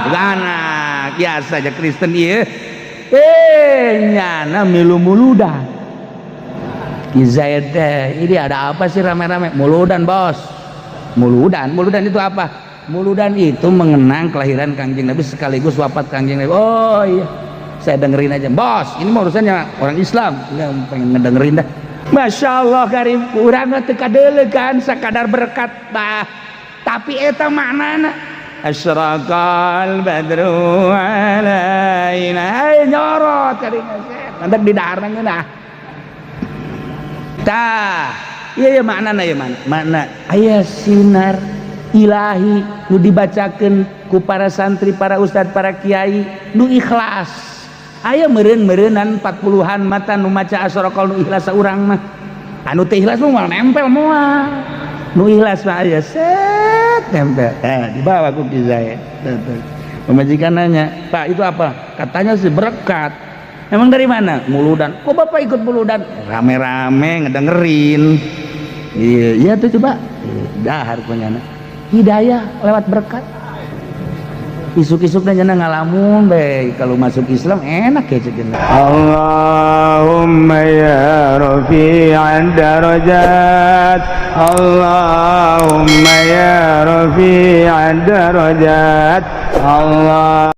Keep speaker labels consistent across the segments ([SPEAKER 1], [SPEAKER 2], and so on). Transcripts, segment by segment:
[SPEAKER 1] gana biasa aja Kristen ieu nyana milu muludan Kizaid ini ada apa sih rame-rame muludan bos muludan itu apa muludan itu mengenang kelahiran Kangjeng Nabi sekaligus wafat Kangjeng Nabi oh iya saya dengerin aja bos ini mau urusannya orang Islam nggak pengen ngedengerin dah Masya Allah karim urang teka deuleu kan sakadar berkat bah tapi eta maknana asyraqal badru alaina nyorot karing nanti di dahareun geunah tah ieu maknana ieu makna aya sinar ilahi nu dibacakeun ku para santri para ustad para kiai nu ikhlas aya meureun-meureunnan 40-an mata nu maca asyraqal nu ikhlas saurang mah anu teu ikhlas mah nempel moal nu ikhlas mah aya set nempel dibawa ku Kizaid pemajikan nanya Pak itu apa katanya sih berkat emang dari mana muludan kok bapak ikut muludan rame-rame ngedengerin iya tuh coba dahar punya hidayah lewat berkat isuk-isuk dan jana ngalamun baik kalau masuk Islam enak ya ceknya
[SPEAKER 2] Allahumma ya rafi'an darajat Allahumma ya rafi'an darajat Allah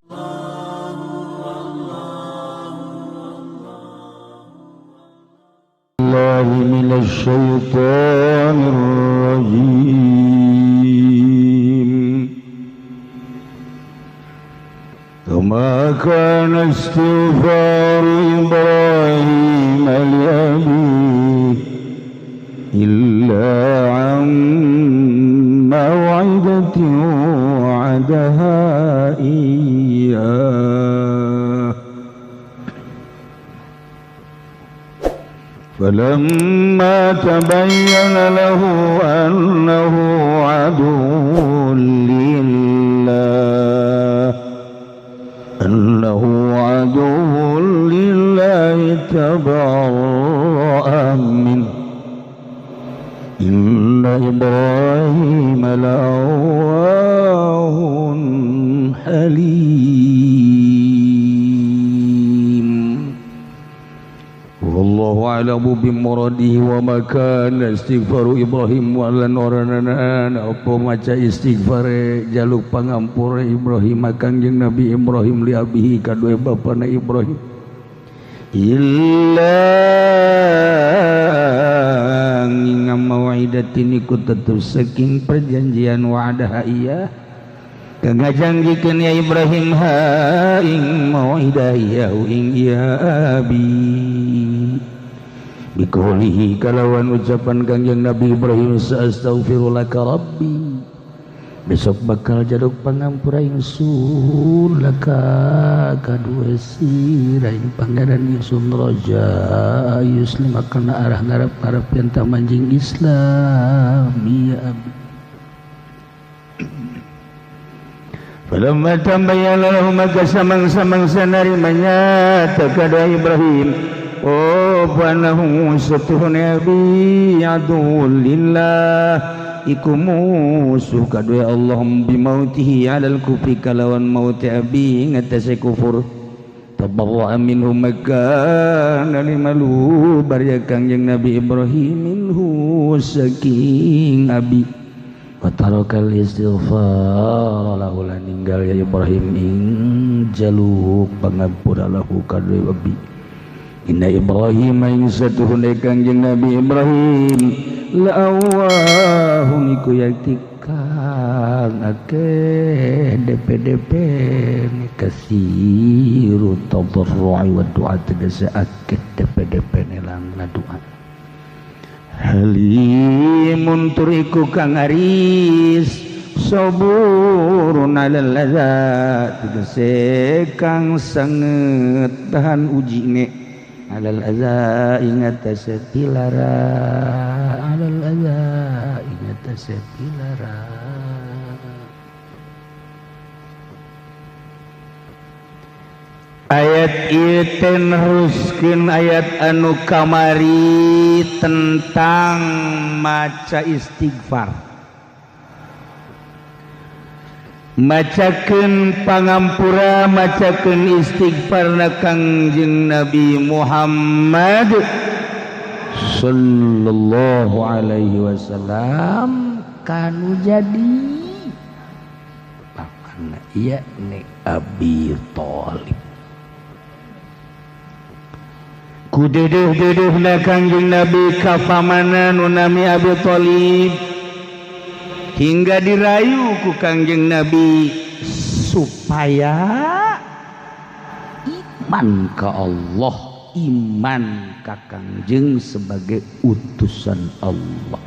[SPEAKER 2] Allahu minasy syaithanir rajim وما كان استغفار إبراهيم لأبيه إلا عن موعدة وعدها إياه فلما تبين له أنه عدو لله تبرأ منه إن إبراهيم لأواه حليم والله أعلم بمراده وما كان استغفار إبراهيم walan oranan apa maca istighfar jaluk pangampura Ibrahim Kangjeng Nabi Ibrahim li abihi kadue bapana Ibrahim illa ngingam mau'idatin iku tetep saking perjanjian wa'adaha iya kang ngajanggikeun ya Ibrahim ha ing mau'idah ya ing ya abi bikaulihi kalawan ucapan Kangjeng Nabi Ibrahim astaghfirulaka rabbi besok bakal jaduk pangampura ingsun laka kadua sira ing pangaran ingsun raja yuslim akan arah ngarep-ngarep pentah manjing Islam ya abi falamma tambayyana lahum maka samang-samang sanarimanya takada Ibrahim oh panahu satuhun abi adu lillah iku musuh kadue Allah bimautihi alal kufri kalawan mauti abi ngatasi kufur tabarra minhu maka nalimalu barya Kangjeng Nabi Ibrahim minhu saking abi wa tarakal istighfar lahu lan ninggal ya Ibrahim ing jaluk pangampura lahu kadue abi inna Ibrahim ing satuhun Kangjeng Nabi Ibrahim la'awahu niku yaktikang akeh DP kasiru tadarru'i wa du'a tegese akeh DP nelang doa halimun turiku kang aris saburun alal ladza tegese kang sanget tahan ujine alal adza ingat sepilara alal adza ingat sepilara ayat ieu neruskeun ayat anu kamari tentang maca istighfar
[SPEAKER 1] macakeun pangampura macakeun istighfarna Kangjeng Nabi Muhammad sallallahu alaihi wasallam kanu jadi pamanna ieu ne Abi Thalib ku dedeuh-dedeuhna Kangjeng Nabi ka pamanna nu nami Abi Thalib hingga dirayu ku Kangjeng Nabi supaya iman ka Allah, iman ka Kangjeng sebagai utusan Allah.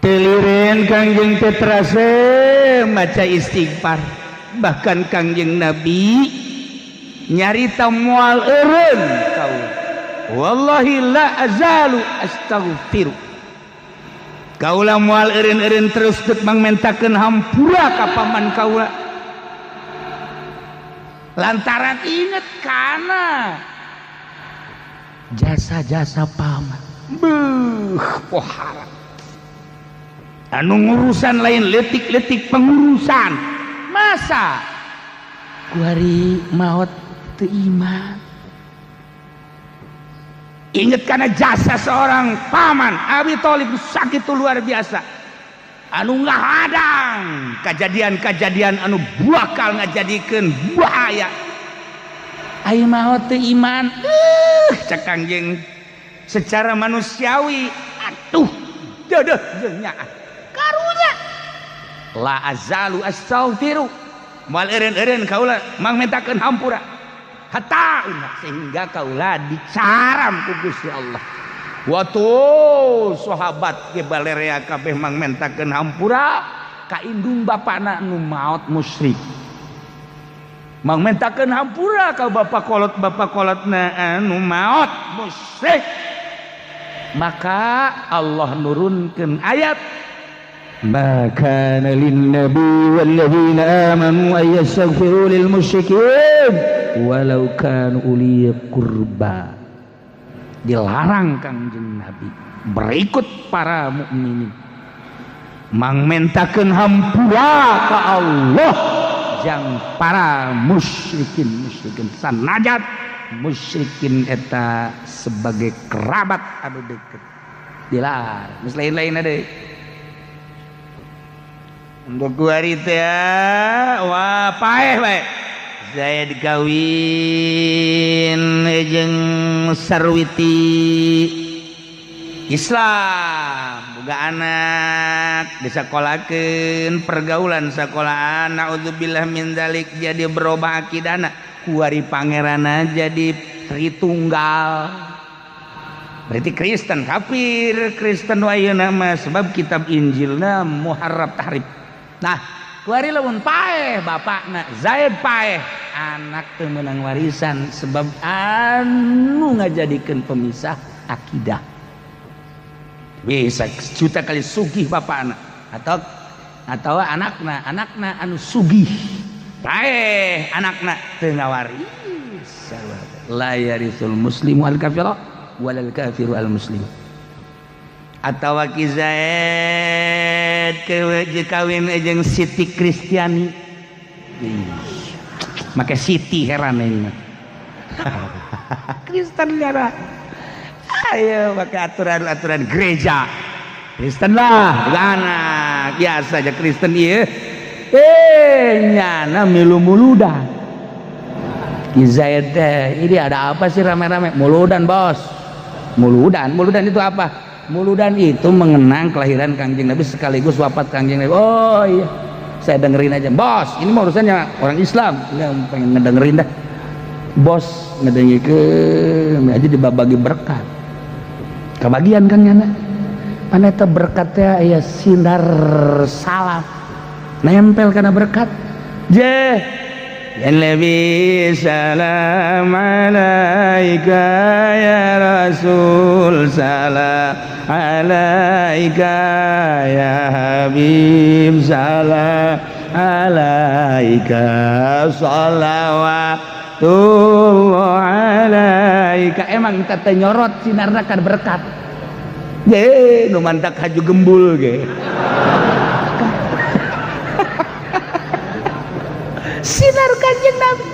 [SPEAKER 1] Telireun Kangjeng teh terase maca istighfar, bahkan Kangjeng Nabi nyarita moal eureun kau. Wallahi la azalu astaghfiru. Kaula moal eureun-eureun terus teu mangmentakeun hampura ka paman kaula. Lantaran inget kana jasa-jasa paman. Beuh, pohara. Anu ngurusan lain letik-letik pengurusan. Masa ku hari maot teu iman. Ingat karena jasa seorang paman Abi Thalib sakit luar biasa. Anu ngahadang kejadian-kejadian anu bakal ngajadikeun bahaya. Ai maot teu iman. Cak Kangjeng secara manusiawi atuh deudeuh jeung nyaah. Karunya la azalu astaghfiru. Moal eureun-eureun kaula mangmentakeun hampura. Hatta sehingga kaula dicaram ku Gusti Allah. Watu sahabat ge balerea kabeh mangmentakeun hampura ka indung bapana nu maot musyrik. Mangmentakeun hampura ka bapak kolotna anu maot musyrik. Maka Allah nurunkeun ayat ma kana lin nabi wal ladzina amanu ay yastaghfiru lil musyrikin walau kanu uli qurba. Dilarang Kangjeng Nabi berikut para mukminin mangmentakeun hampura ka Allah jang para musyrikin sanajat musyrikin eta sebagai kerabat anu deukeut. Dilarang geus lain-lain deui. Untuk hari teh wah paeh bae. Saya dikawin jeung sarwiti Islam, boga anak, disakolakeun pergaulan sekolahan, naudzubillah min dzalik jadi berubah akidana, kuari pangerana jadi Tritunggal. Berarti Kristen kafir, Kristen wayeuna mah sebab kitab Injilna muharraf tahrif. Nah, kuari lamun paeh bapakna Zaid paeh, anak teu meunang warisan sebab anu ngajadikeun pemisah akidah. Bisa juta kali sugih bapakna atau anakna anu sugih. Paeh anakna teu ngawaris. La yarisul muslimu al kafira walal kafiru al muslim. Atawa Ki Zaid kawin jeung Siti Kristiani. Make Siti heran ini. Kristen nya. Ayo pakai aturan-aturan gereja. Kristen lah, anak biasa aja Kristen ieu. Nyana milu-muludan. Ki Zaid ini ada apa sih rame-rame? Muludan, Bos. Muludan itu apa? Muludan itu mengenang kelahiran Kangjeng Nabi sekaligus wafat Kangjeng Nabi. Oh iya, saya dengerin aja. Bos, ini mau urusannya orang Islam. Nggak pengen ngedengerin dah. Bos ngedengikeun aja dibagi berkat. Kebagian kan nyana. Mana eta berkatnya aya sinar salam. Nempel kana berkat. Ya Nabi salam alaika ya Rasul salam alaika ya Habib salam alaika salawatullah alaika. Emang tete nyorot sinarna kan berkat. Nu mantak haju gembul ge. sinar Kanjeng Nabi.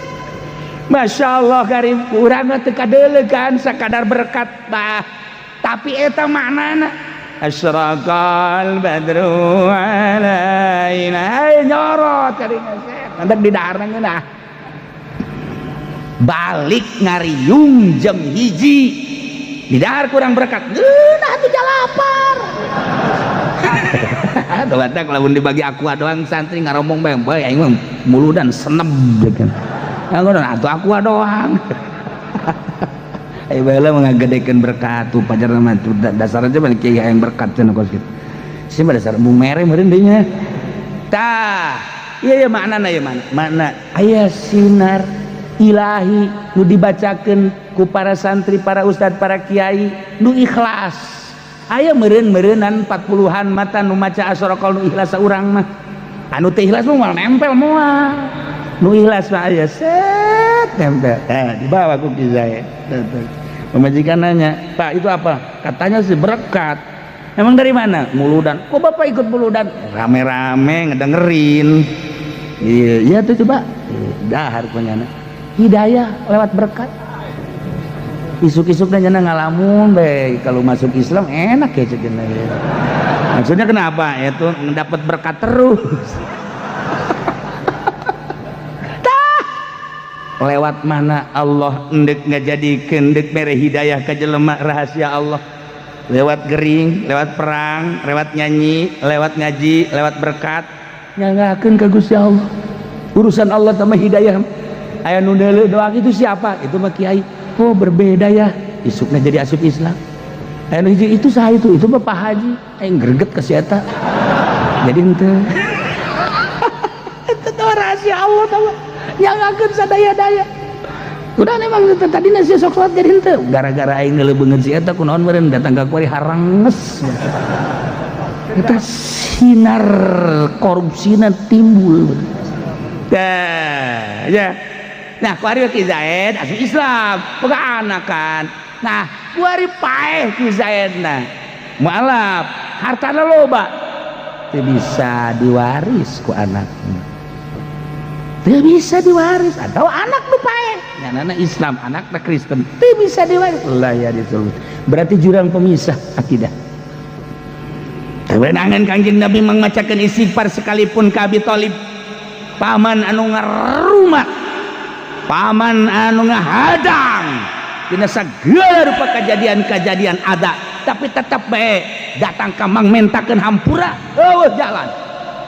[SPEAKER 1] Masya Allah karim, urang teu kadeulegan sakadar berkat bah, tapi eta maknana asyraqal badru alaina, nyorot karing ngantek di dahareun nah balik ngariung jam hiji di dahar kurang berkat nah tuh jalapar. Tuh batak lamun dibagi aqua doang santri ngaromong bae aing mah muludan senep kan. Ngono atuh aqua doang. Ai bae mengagedekeun berkat tuh pajarna mah dasar aja balik kiai yang berkat cenah kos kitu. Si mah dasar embung mere meureun deui nya. Tah, ieu maknana ieu makna aya sinar ilahi nu dibacakeun ku para santri, para ustad, para kiai nu ikhlas. Aya meureun-meureunan 40-an mata nu maca asyraqal nu ikhlas saurang mah. Anu teu ikhlas mah nempel moal. Nu ikhlas mah aya set nempel. Dibawa ku Ki Zaid. Pemajikan nanya, "Pak, itu apa?" Katanya sih berkat. Emang dari mana? Muludan. Kok Bapak ikut muludan? Rame-rame ngedengerin. Iya tuh coba. Dahar punya hidayah lewat berkat. Isuk-isuk nanya ngalamun be kalau masuk Islam enak ya cekin aja. Maksudnya kenapa? Itu mendapat berkat terus. Lewat mana Allah endek ngajadikeun endek mere hidayah ka jelema rahasia Allah. Lewat gering, lewat perang, lewat nyanyi, lewat ngaji, lewat berkat nyangakeun ka Gusti Allah. Urusan Allah sama hidayah. Aya nu deuleu doang itu siapa? Itu mah kiai. Oh berbeda ya, isukna jadi asup Islam. Aya nu itu saha itu mah Pak Haji. Aing greget ka si eta. Jadi henteu. Itu rahasia Allah tahu. Nyangakeun sadaya-daya. Udah memang tadi nasi sok salat jadi henteu. Gara-gara aing ngeulebeungeun si eta kunaon meureun datang ka kuari haranges. Eta sinar korupsina timbul. Dah, ya. Nah, kuari Ki Zaid asup Islam, boga anak kan. Nah, kuari paeh Ki Zaidna. Mualaf, hartana loba. Teu bisa diwaris ku anakna. Teu bisa diwaris atau anak nu paeh. Nyanana Islam, anakna Kristen. Teu bisa diwaris. Lah ya ditulis. Berarti jurang pemisah akidah. Kewenangan Kanjeng Nabi mengacakan istighfar sekalipun ka Abi Thalib. Paman anu ngarumat, paman anu ngahadang dina sagala rupa kejadian-kejadian ada, tapi tetap bae datang ka mang mentakeun hampura eueuh jalan.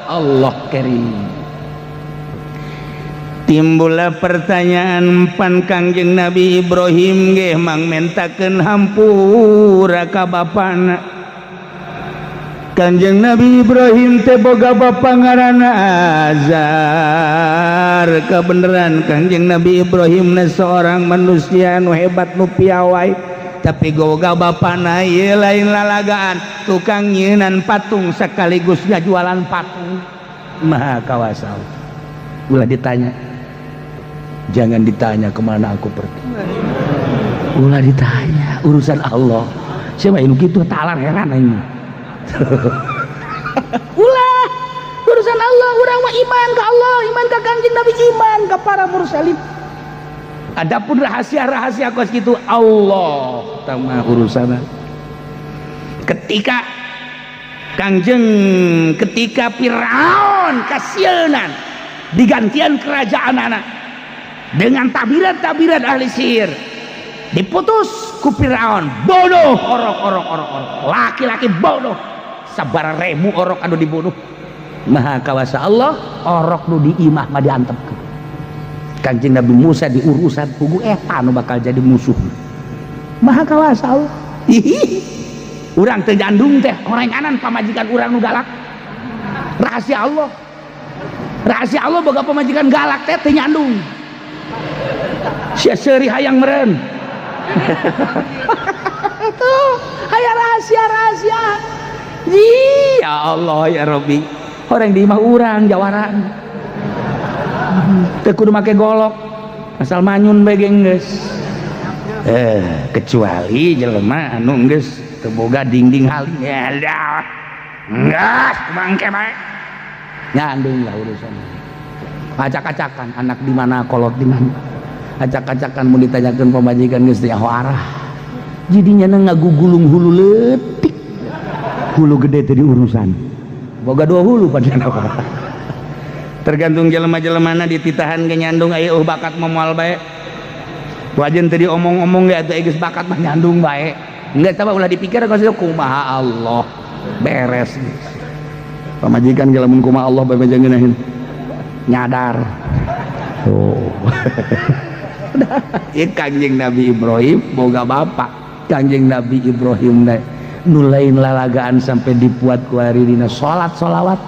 [SPEAKER 1] Allah karim. Timbullah pertanyaan pan Kangjeng Nabi Ibrahim ge mang mentakeun hampura ka bapana. Kanjeng Nabi Ibrahim teh boga bapa ngaranna Azar. Kebeneran Kanjeng Nabi Ibrahim na seorang manusia nu hebat nu piawai, tapi boga bapana ieu lain lalagaan tukang nyeunan patung sekaligus jualan patung. Maha kawasa. Ulah ditanya, jangan ditanya kemana aku pergi. Ulah ditanya urusan Allah. Siapa ini gitu talar heran ini. Ulah urusan Allah, urang mah iman ke Allah, iman ke Kanjeng Nabi, iman ke para mursalin. Adapun rahasia-rahasia kos gitu Allah tama urusan. Ketika Firaun kasienan digantian kerajaan anak dengan tabiran-tabiran ahli sihir, diputus ku Firaun bodoh orok laki-laki bodoh sabar remu orok anu dibunuh. Maha kawasa Allah orok nu diimah mah diantepkeun. Kanjeng Nabi Musa diurusan pugu eta nu bakal jadi musuh. Maha kawasa Allah. Urang teu jandung teh orenganan pamajikan urang nu galak. Rahasia Allah boga pamajikan galak teh teu nyandung. Sia seuri hayang meureun. Tuh, aya rahasia-rahasia. Ya Allah ya Rabbi. Orang di imah urang jawaran. Teu kudu make golok. Asal manyun bae geus. Kecuali jelema anu geus teu boga dinding haling. Ya Allah. Enggak, mangke bae. Nyandung lah urusan. acak-acakan anak di mana kolot di mana acak-acakan mau ditanyakan pemajikan geus teh arah jadinya ngagugulung hulu leutik hulu gede teh diurusan boga 2 hulu padahal tergantung jelema-jelemana dititahan ge nyandung aya bakat momal bae wajen tadi omong-omong ge atuh geus bakat mah nyandung bae enggak coba ulah dipikir kalau kumaha Allah beres pamajikan ge lamun kumaha Allah bae jangan nyadar tuh ieu Kangjeng Nabi Ibrahim boga bapak Kangjeng Nabi Ibrahim nu lain lalagaan sampai dipuat ku ari dina sholawat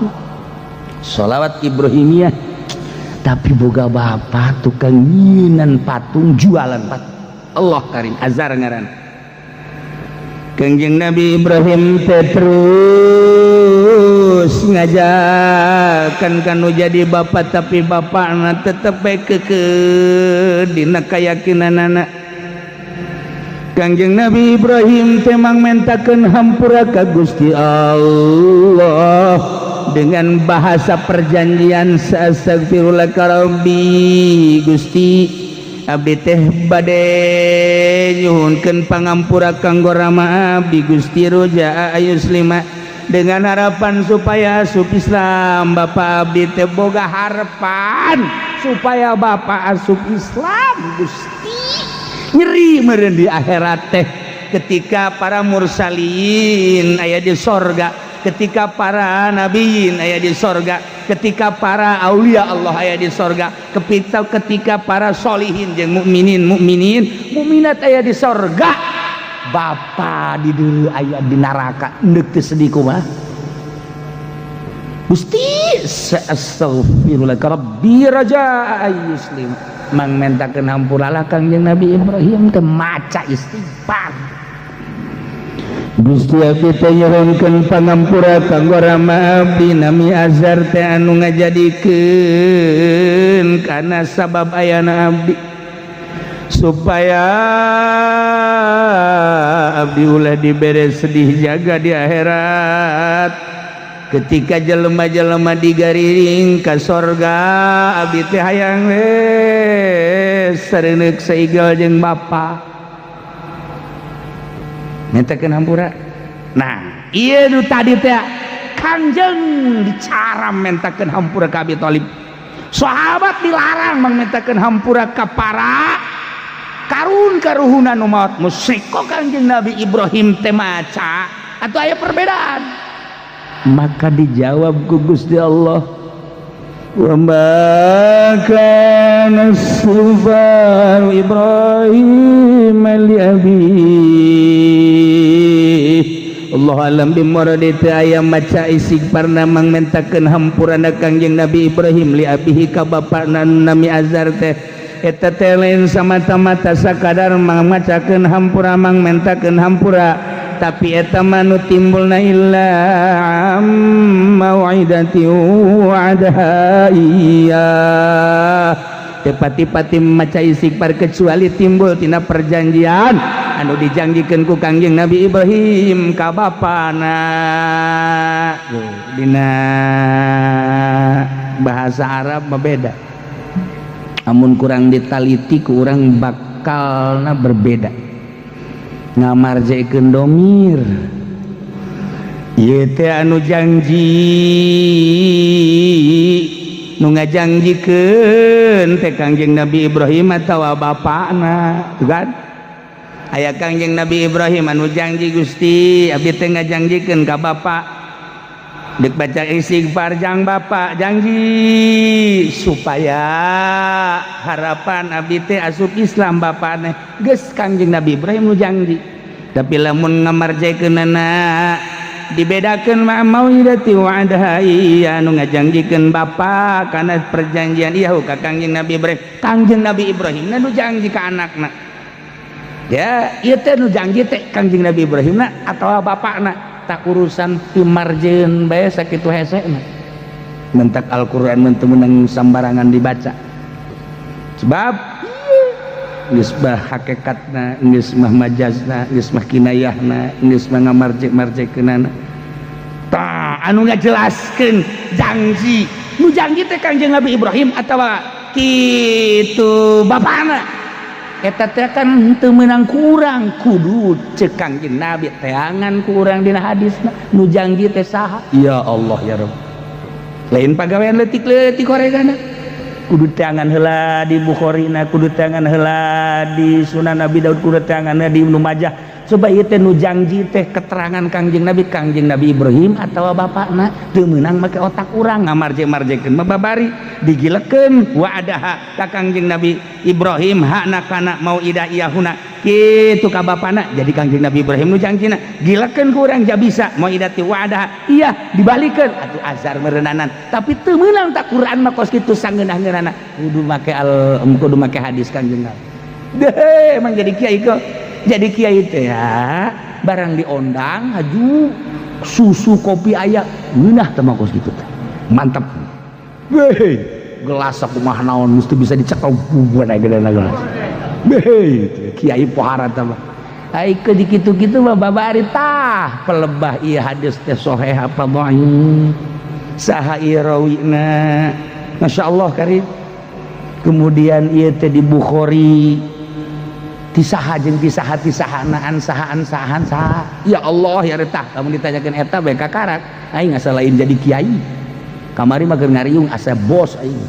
[SPEAKER 1] Ibrahimiyah tapi boga bapak tukang nyinan patung jualan patung Allah karim azar ngaran Kangjeng Nabi Ibrahim terus ngajakan kanu jadi bapak tapi bapakna tetep bae kekeh dina kayakinanana Kangjeng Nabi Ibrahim temang mentakeun hampura ka Gusti Allah dengan bahasa perjanjian astagfirullah rabbi Gusti abdi teh bade nyuhunkeun pangampura kanggo rama abdi Gusti roja ayuslima dengan harapan supaya asup Islam bapak abdi teh boga harapan supaya bapak asup Islam Gusti nyeri meureun di akhirat teh ketika para mursalin aya di sorga ketika para nabiin aya di sorga ketika para aulia Allah aya di sorga ketika para solihin jeung mukminat aya di sorga bapa di dieu aya di neraka neuk teu sedih kumaha Gusti astaghfirullah rabbi raja muslim mang mentakeun hampuralah Kangjeng Nabi Ibrahim teh maca istighfar Gusti abdi teh nyuhunkeun pangampura kanggo rama abdi nami azar teh anu ngajadikeun kana sabab ayana abdi supaya abdi ulah dibere sedih jaga di akhirat ketika jelema-jelema digariring ka sorga abdi teh hayang sareuneuh saigal jeung bapa mentakeun hampura nah ieu nu tadi teh Kangjeng dicaram mentakeun hampura ka Abi Thalib sahabat dilarang mentakeun hampura ka para karun-karuhuna nu maot musik kok Kangjeng Nabi Ibrahim teh maca atau aya perbedaan maka dijawab ku Gusti Allah wa ma kana istighfar Ibrahim li abi Allah alam bimuradi teu aya maca istighfar namang mentakeun hampurana Kangjeng Nabi Ibrahim li abihi ka bapana nami Azar teh eta teh lain samata-mata sakadar macakeun hampura mang mentakeun hampura tapi eta manu timbulna illa mau'idati wa'adaha iya tepati-pati maca istighfar kecuali timbul tina perjanjian anu dijanjikeun ku Kangjeng Nabi Ibrahim ka bapana dina bahasa Arab mah beda amun kurang ditaliti ku urang bakalna berbeda ngamarjekeun domir ieu teh anu janji nu ngajanjikeun teh Kangjeng Nabi Ibrahim atawa bapana tuh kan aya Kangjeng Nabi Ibrahim anu janji Gusti abdi teh ngajanjikeun ka bapa dek baca istighfar jang bapa janji supaya harapan abdi teh asup Islam bapana geus Kangjeng Nabi Ibrahim nu janji tapi lamun ngamarjaikeunana dibedakeun ma mau'idati wa'adaha anu ngajanjikeun bapa kana perjanjian ieu ka Kangjeng Nabi Ibrahim Kangjeng Nabi Ibrahim nu janji ka anakna ya ieu teh nu janji teh Kangjeng Nabi Ibrahim atawa bapana tak urusan pimarjeun bae sakitu hesena mentak Al-Qur'an mun teu meunang sambarangan dibaca sebab geus mah hakikatna geus mah majazna geus mah kinayahna geus mah ngamarjek-marjekeunana tah anu ngajelaskeun janji nu janji teh Kangjeng Nabi Ibrahim atawa kitu bapana eta teh kan teu meunang kurang kudu ceuk Kangjeng Nabi teangan kurang dina hadisna nu janji teh saha ya Allah ya Rabb lain pagawean leutik-leutik koregana kudu teangan heula di Bukhari-na kudu teangan heula di Sunan Abi Daud kudu teangan heula di Ibnu Majah coba ieu teh nu janji teh keterangan Kangjeng Nabi Ibrahim atawa bapakna teu meunang make otak urang ngamarje-marjekeun mah babari digilekeun wa'adaha ka Kangjeng Nabi Ibrahim hakna kana mau'idah iyahuna kitu ka bapana jadi Kangjeng Nabi Ibrahim nu janjina gilekeun ku urang ja bisa mau'idah ti wa'adaha iya dibalikeun atuh azar meureunnanan tapi teu meunang tak Quran mah kos kitu sangeunah-ngeunahna kudu make hadis Kangjeng Nabi deh emang jadi kiai kok jadi kiai teh ya barang diondang haju susu kopi aya ngeunah teh mah kos kitu teh mantap weh gelas kumaha naon mesti bisa dicekel bubuan aya gedeuna gelas weh kiai pohara teh mah ai ke di kitu-kitu mah babari tah pelebah ieu hadis teh sahih apa dhaif saha ieu rawina masyaallah karim kemudian ieu teh di Bukhari tisaha jeung tisaha-tisahanaan sahaan ya Allah ya retah lamun ditanyakeun eta bae kakarak aing asa lain jadi kiai kamari mah keur ngariung asa bos aing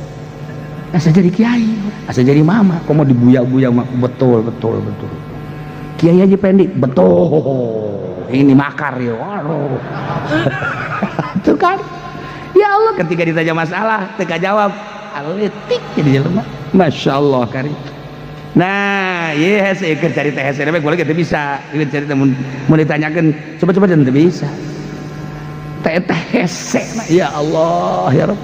[SPEAKER 1] asa jadi kiai asa jadi mama komo dibuya-buya mah betul kiai aja pendek betul ini makar ya waduh itu kan ya Allah ketika ditanya masalah teu kajawab aletik jadi jelema masyaallah karim. Nah, iya hese keur carita hese bae boleh teu bisa. Ieu carita mun ditanyakeun coba dan teu bisa. Teh hese ya Allah ya Rabb.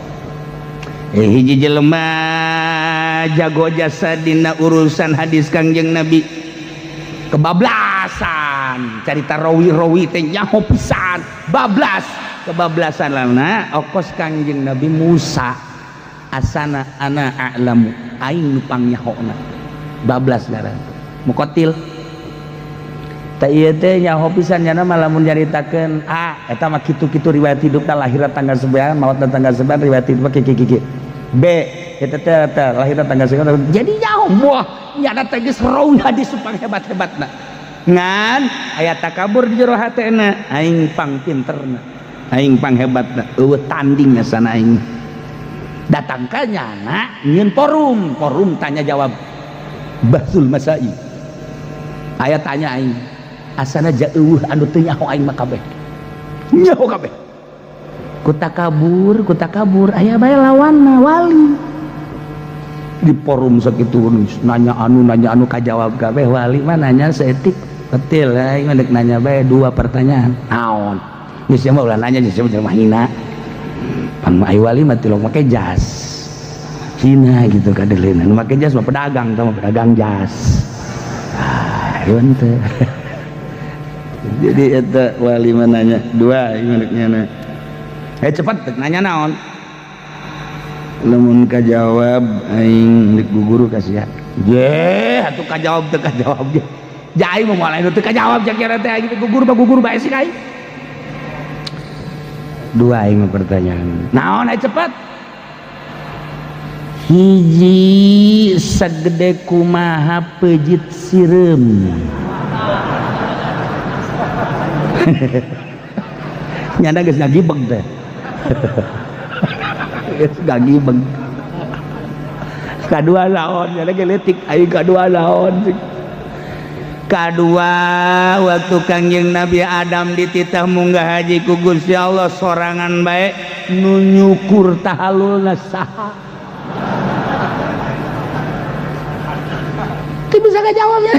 [SPEAKER 1] Hiji jelema jago jasa dina urusan hadis Kangjeng Nabi. Kebablasan, carita rawi-rawi teh nyaho pisan. Kebablasan lana okos Kangjeng Nabi Musa. Asana ana a'lamu aing nu pangnyahona. bablas ngaran mukotil tak iya teh nyaho pisan nya mah lamun nyaritakeun eta mah kitu-kitu riwayat hidupna lahiran tanggal 9 maot tanggal 9 riwayat hidup kiki B eta teh lahiran tanggal 9 jadi nyaho moh nyana teh geus rawi hadis supang hebat-hebatna ngan aya takabur di jero hatena aing pang pinterna aing pang hebatna eueuh tanding sana aing datang ka nyana nyieun forum tanya jawab Basul Masai aya tanya aing asana jauh anu teu nyaho aing mah kabeh nyaho kabeh ku takabur aya bae lawanna wali di forum sakitu nanya anu kajawab kabeh wali mah nanya seetik betul aing mah nanya bae 2 pertanyaan naon geus mah ulah nanya geus mah hina pan ai wali mah tilok make jas hina gitu kadeleuna nu make jas mah pedagang tah pedagang jas ieu teh jadi eta wali mah nanya 2 ieu cepat nanya naon lamun kajawab aing dik guguru kasih ye atuh kajawab teu kajawab ge jai mah moal anu teu kajawab jakira teh aing gugur bae sih aing 2 aing mah pertanyaan naon aya cepat hiji sagede kumaha pejit sireum nyana geus ngagibeg teh geus ngagibeg kadua laon nyana ge leutik aing kadua laon kadua waktu Kangjeng Nabi Adam dititah munggah haji ku Gusti Allah sorangan bae nu nyukur tahalulna saha bisa gak jawabnya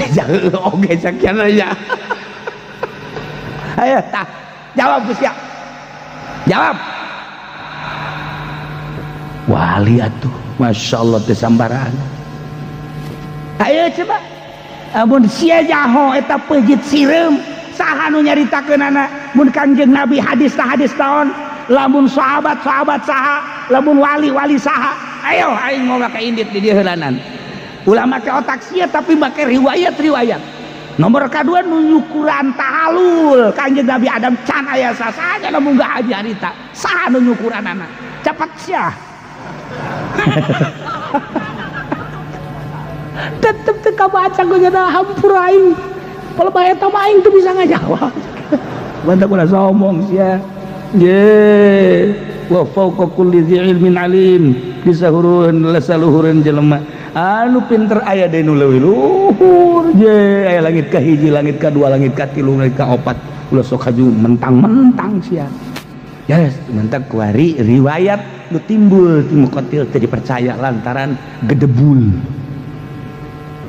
[SPEAKER 1] oke sekian aja ayo tah jawab Gus ya jawab wali atuh Masya Allah teh sambaran ayo coba amun sia jaho eta pejit sireum saha nu nyaritakeunana mun Kangjeng Nabi hadis taon lamun sahabat saha lamun wali saha ayo aing mau make indit di dieu heulanan ulah make otak sia tapi make riwayat nomor kedua nunyukuran tahalul Kangjeng Nabi Adam can aya sasanya lamun gak haji harita saha nu nyukuranana cepat sia tetep teka baca gue jadi hampur aing kalau bahaya tama aing tuh bisa ngajawab mantap udah somong sih ya ye wa fauqa kulli dzi ilmin alim disahureun lasaluhureun jelema anu pinter aya deui nu leuwih luhur ye aya langit ka hiji langit ka dua langit ka tilu langit ka opat ulah sok haju mentang-mentang sia ya mentak kuari riwayat nu timbul ti muqatil teu dipercaya lantaran gedebul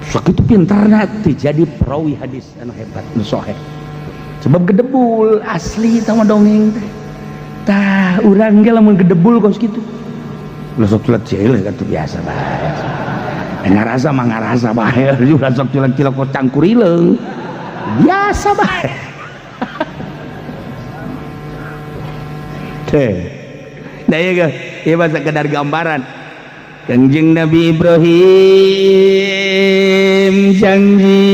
[SPEAKER 1] sakitu pintarna teu jadi perawi hadis anu hebat nu sahih sebab gedebul asli sama dongeng teh tah urang ge lamun gedebul kos kitu ulah sok cilek kan biasa bae ngarasa mah ngarasa bae ulah sok cilek kok cangkurileung biasa bae teh nah ieu ieu mah sekedar gambaran Kangjeng Nabi Ibrahim janji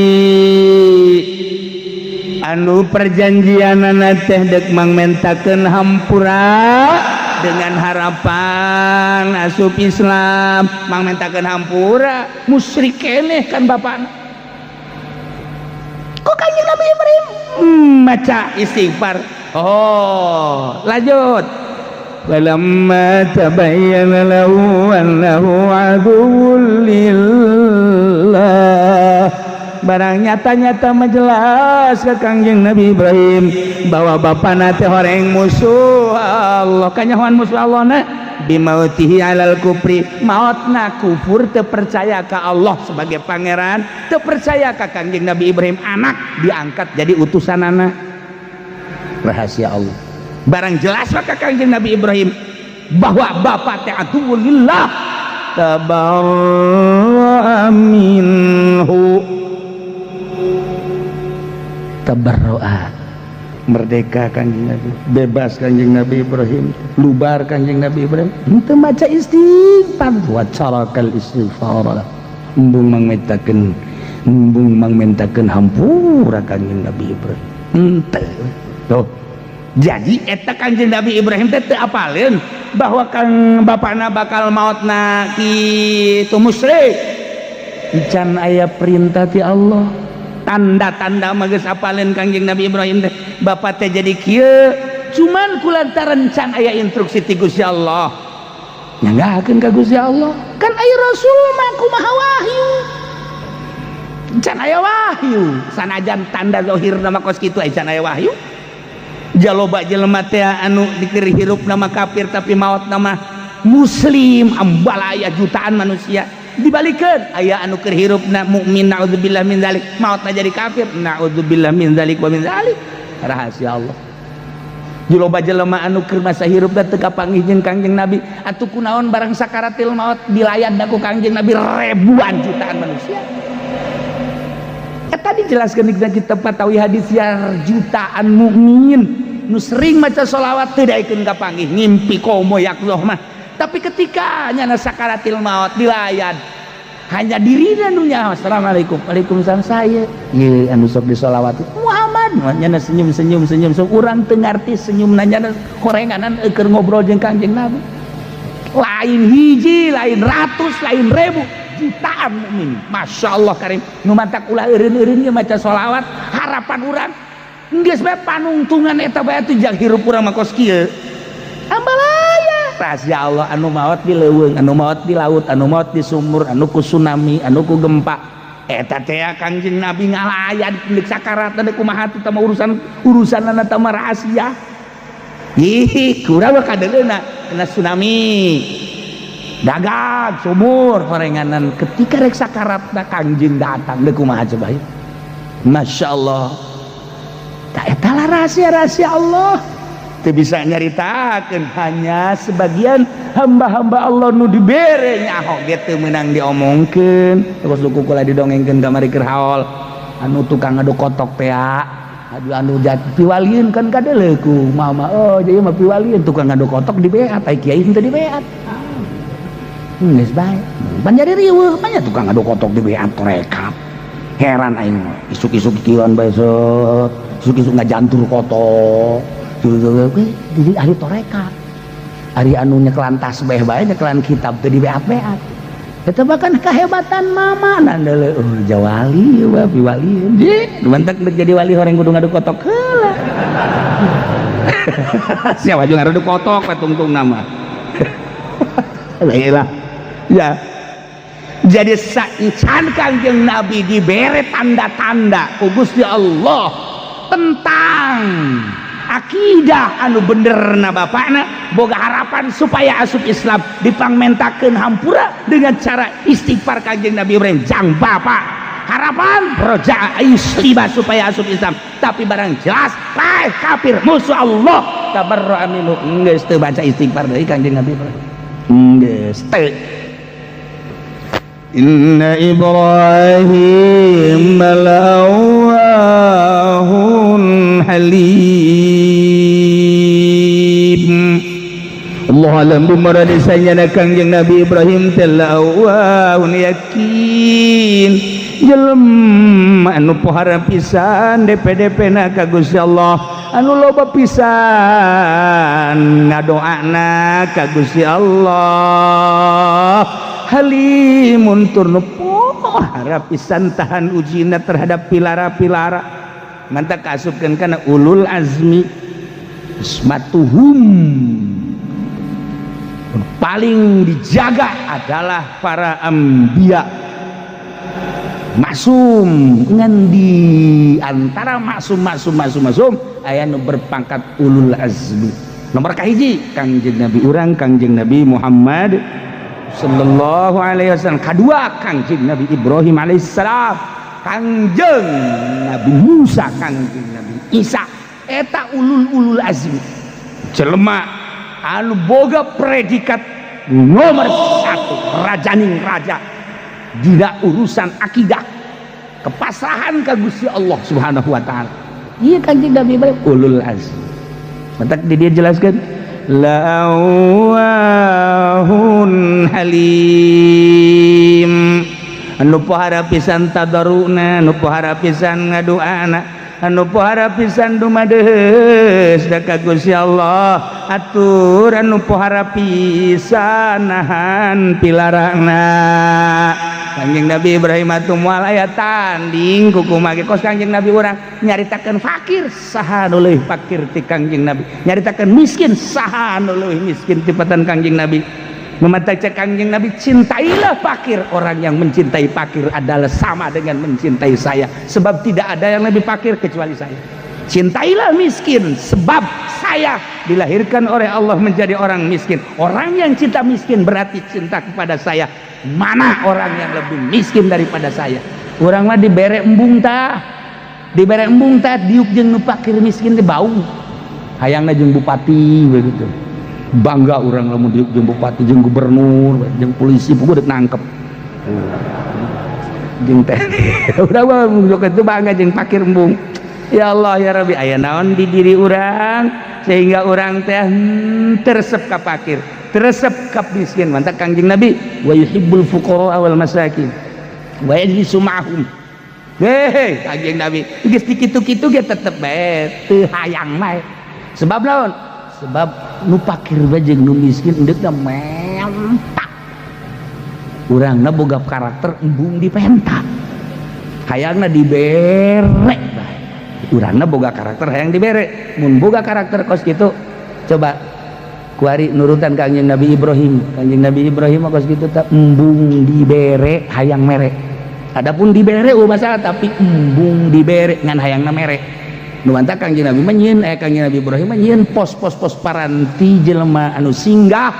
[SPEAKER 1] anu perjanjianana teh dek mangmentakeun hampura dengan harapan asup Islam mangmentakeun hampura musyrik keneh kan bapana kok Kangjeng Nabi Ibrahim maca istighfar oh lanjut walamma tabayyana lahu annahu aduwwun lillah barang nyata-nyata menjelas ke Kangjeng Nabi Ibrahim bahwa bapana teh horeng musuh Allah kanyahoan musuh Allah na bimautihi alal kufri mautna kufur teu percaya ka Allah sebagai pangeran teu percaya ka Kangjeng Nabi Ibrahim anak diangkat jadi utusanana rahasia Allah barang jelas ka Kangjeng Nabi Ibrahim bahwa bapa teh aduwwun lillah tabarra'a minhu tabarro'a merdeka Kanjeng Nabi bebas Kanjeng Nabi Ibrahim lubar Kanjeng Nabi Ibrahim itu baca istighfar wa carakal istighfar embung mangmentakeun hampura Kanjeng Nabi Ibrahim ente tuh jadi eta Kanjeng Nabi Ibrahim teh teu apaleun bahwa kang bapana bakal mautna kitu musyrik can aya perintah ti Allah tanda-tanda mah geus apaleun Kangjeng Nabi Ibrahim teh bapa teh jadi kieu cuman kulantaran can aya instruksi ti Gusti Allah nyanggakeun ka Gusti Allah kan aya rasul mah kumaha wahyu can aya wahyu sanajan tanda zahirna mah kos kitu aya can aya wahyu jaloba jelema teh anu dikir hirup nama kafir tapi maut nama muslim ambala aya jutaan manusia dibalikeun aya anu keur hirupna mukmin naudzubillah min zalik mautna jadi kafir naudzubillah min zalik wa min zalik rahasia Allah jaloba jelema anu keur masa hirupna teu kapanggih jeung Kangjeng Nabi atuh kunaon barang sakaratil maut dilayadna ku Kangjeng Nabi ribuan jutaan manusia tadi jelaskan di kitab Fatawi hadis ya jutaan mukmin nu sering maca sholawat teu daekeun kapanggih ngimpi komo yakzoh mah tapi ketika nyana sakaratil maut dilayad hanya dirina nu nyaho assalamualaikum waalaikumsalam saya ye anu sok disolawat Muhammad nyana senyum sok urang teu ngarti senyumna nyana horenganan keur ngobrol jeung Kangjeng Nabi lain hiji lain ratus lain ribu jutaan mukmin Masya Allah karim nu mantak ulah eureun-eureun ge maca sholawat harapan urang geus bae panungtungan eta bae teh jak hirup urang mah kos kieu ambalaya rahasia Allah anu maot di leuweung anu maot di laut anu maot di sumur anu ku tsunami anu ku gempa eta teh Kangjeng Nabi ngalayan deuk sakarat teh kumaha teh mah urusanna teh mah rahasia ih kurang mah kadeuna kena tsunami dagang sumur horenganan ketika rek sakaratna Kangjeng datang deuk kumaha coba ieu Masya Allah tak eta lah rahasia Allah teu bisa nyaritakeun hanya sebagian hamba-hamba Allah nu dibere nyaho ge teu meunang diomongkeun terus luku kula didongengkeun kamari keur haol anu tukang ngadu kotok teh anu jati piwalieun kan kadeuleu ku mama oh jadi mah piwalieun tukang ngadu kotok di beat ai kiai teu di beat geus bae pan jadi riweuh banyak tukang adu kotok di beat rekap heran aing isuk-isuk kieuan bae set isuk-isuk ngajantur kotok jadi ahli torekat ari anu nyekelan tasbih bae nyekelan kitab teu di beat-beat eta bahkan kehebatan mama nandele jawali babi wali mantak jadi wali horeng kudu ngaduk kotok heula siapa juga ngaduk kotok patungtung nama lah ya jadi saencan Kangjeng Nabi dibere tanda-tanda ku Gusti Allah tentang akidah anu bener na bapakna boga harapan supaya asup Islam dipangmentakeun hampura dengan cara istighfar Kanjeng Nabi Ibrahim jang bapak harapan roja istiba supaya asup Islam tapi barang jelas lain kafir musuh Allah tabarra minhu geus teu baca istighfar deui Kanjeng Nabi Ibrahim geus teu inna Ibrahim la'awahun halim Allah alam bumara desanya Kangjeng Nabi Ibrahim telawahun yakin jelema anu pohara pisan DP na ka Gusti Allah anu loba pisan ngadoana ka Gusti Allah halimun turnu pohara pisan tahan ujina terhadap pilara-pilara mantap kasupkeun kana ulul azmi ismatuhum paling dijaga adalah para anbiya maksum ngan di antara maksum aya nu berpangkat ulul azmi nomor kahiji Kangjeng Nabi urang Kangjeng Nabi Muhammad sallallahu alaihi wasallam kadua Kangjeng Nabi Ibrahim alaihissalam Kangjeng Nabi Musa Kangjeng Nabi Isa eta ulul azmi jelema anu boga predikat nomor 1 rajaning raja dina urusan akidah kepasrahan ka Gusti Allah Subhanahu wa taala ieu Kangjeng Nabi Ibrahim ulul azmi matak di dia jelaskan la'awahun halim anu pohara pisan tadaruna anu pohara pisan ngadoana anu pohara pisan dumadeus da ka Gusti Allah atur anu pohara pisan nahan pilarana Kangjeng Nabi Ibrahim atuh moal aya tanding kumaha kos Kangjeng Nabi urang nyaritakeun fakir saha nu leuwih fakir ti Kangjeng Nabi nyaritakeun miskin saha nu leuwih miskin ti patan Kangjeng Nabi memataca Kangjeng Nabi cintailah fakir orang yang mencintai fakir adalah sama dengan mencintai saya sebab tidak ada yang lebih fakir kecuali saya cintailah miskin sebab saya dilahirkan oleh Allah menjadi orang miskin orang yang cinta miskin berarti cinta kepada saya mana orang yang lebih miskin daripada saya orang mah dibere embung tah diuk jeung nu fakir miskin teh bau hayangna jeung bupati begitu bangga orang lamun diuk jeung bupati jeung gubernur jeung polisi pokoknya nangkep jeung teh urang mah itu bangga jeung fakir embung ya Allah ya Rabbi aya naon di diri urang sehingga urang teh teresep ka fakir teresep ka miskin mantap Kangjeng Nabi wa yuhibbul fuqara wal masakin wa yajlisu ma'hum Kangjeng Nabi geus dikitu-kitu ge tetep bae teu hayang mah sebab naon sebab nu fakir bae jeung nu miskin endeuna mentak urangna boga karakter embung dipenta hayangna dibere bae urangna boga karakter hayang dibere mun boga karakter kos kitu coba kuari nurutan Kangjeng Nabi Ibrahim kos kitu tak embung dibere hayang mere adapun dibere masalah tapi embung dibere ngan hayangna mere nu mantap Kangjeng Nabi nyieun Kangjeng Nabi Ibrahim nyieun pos paranti jelema anu singgah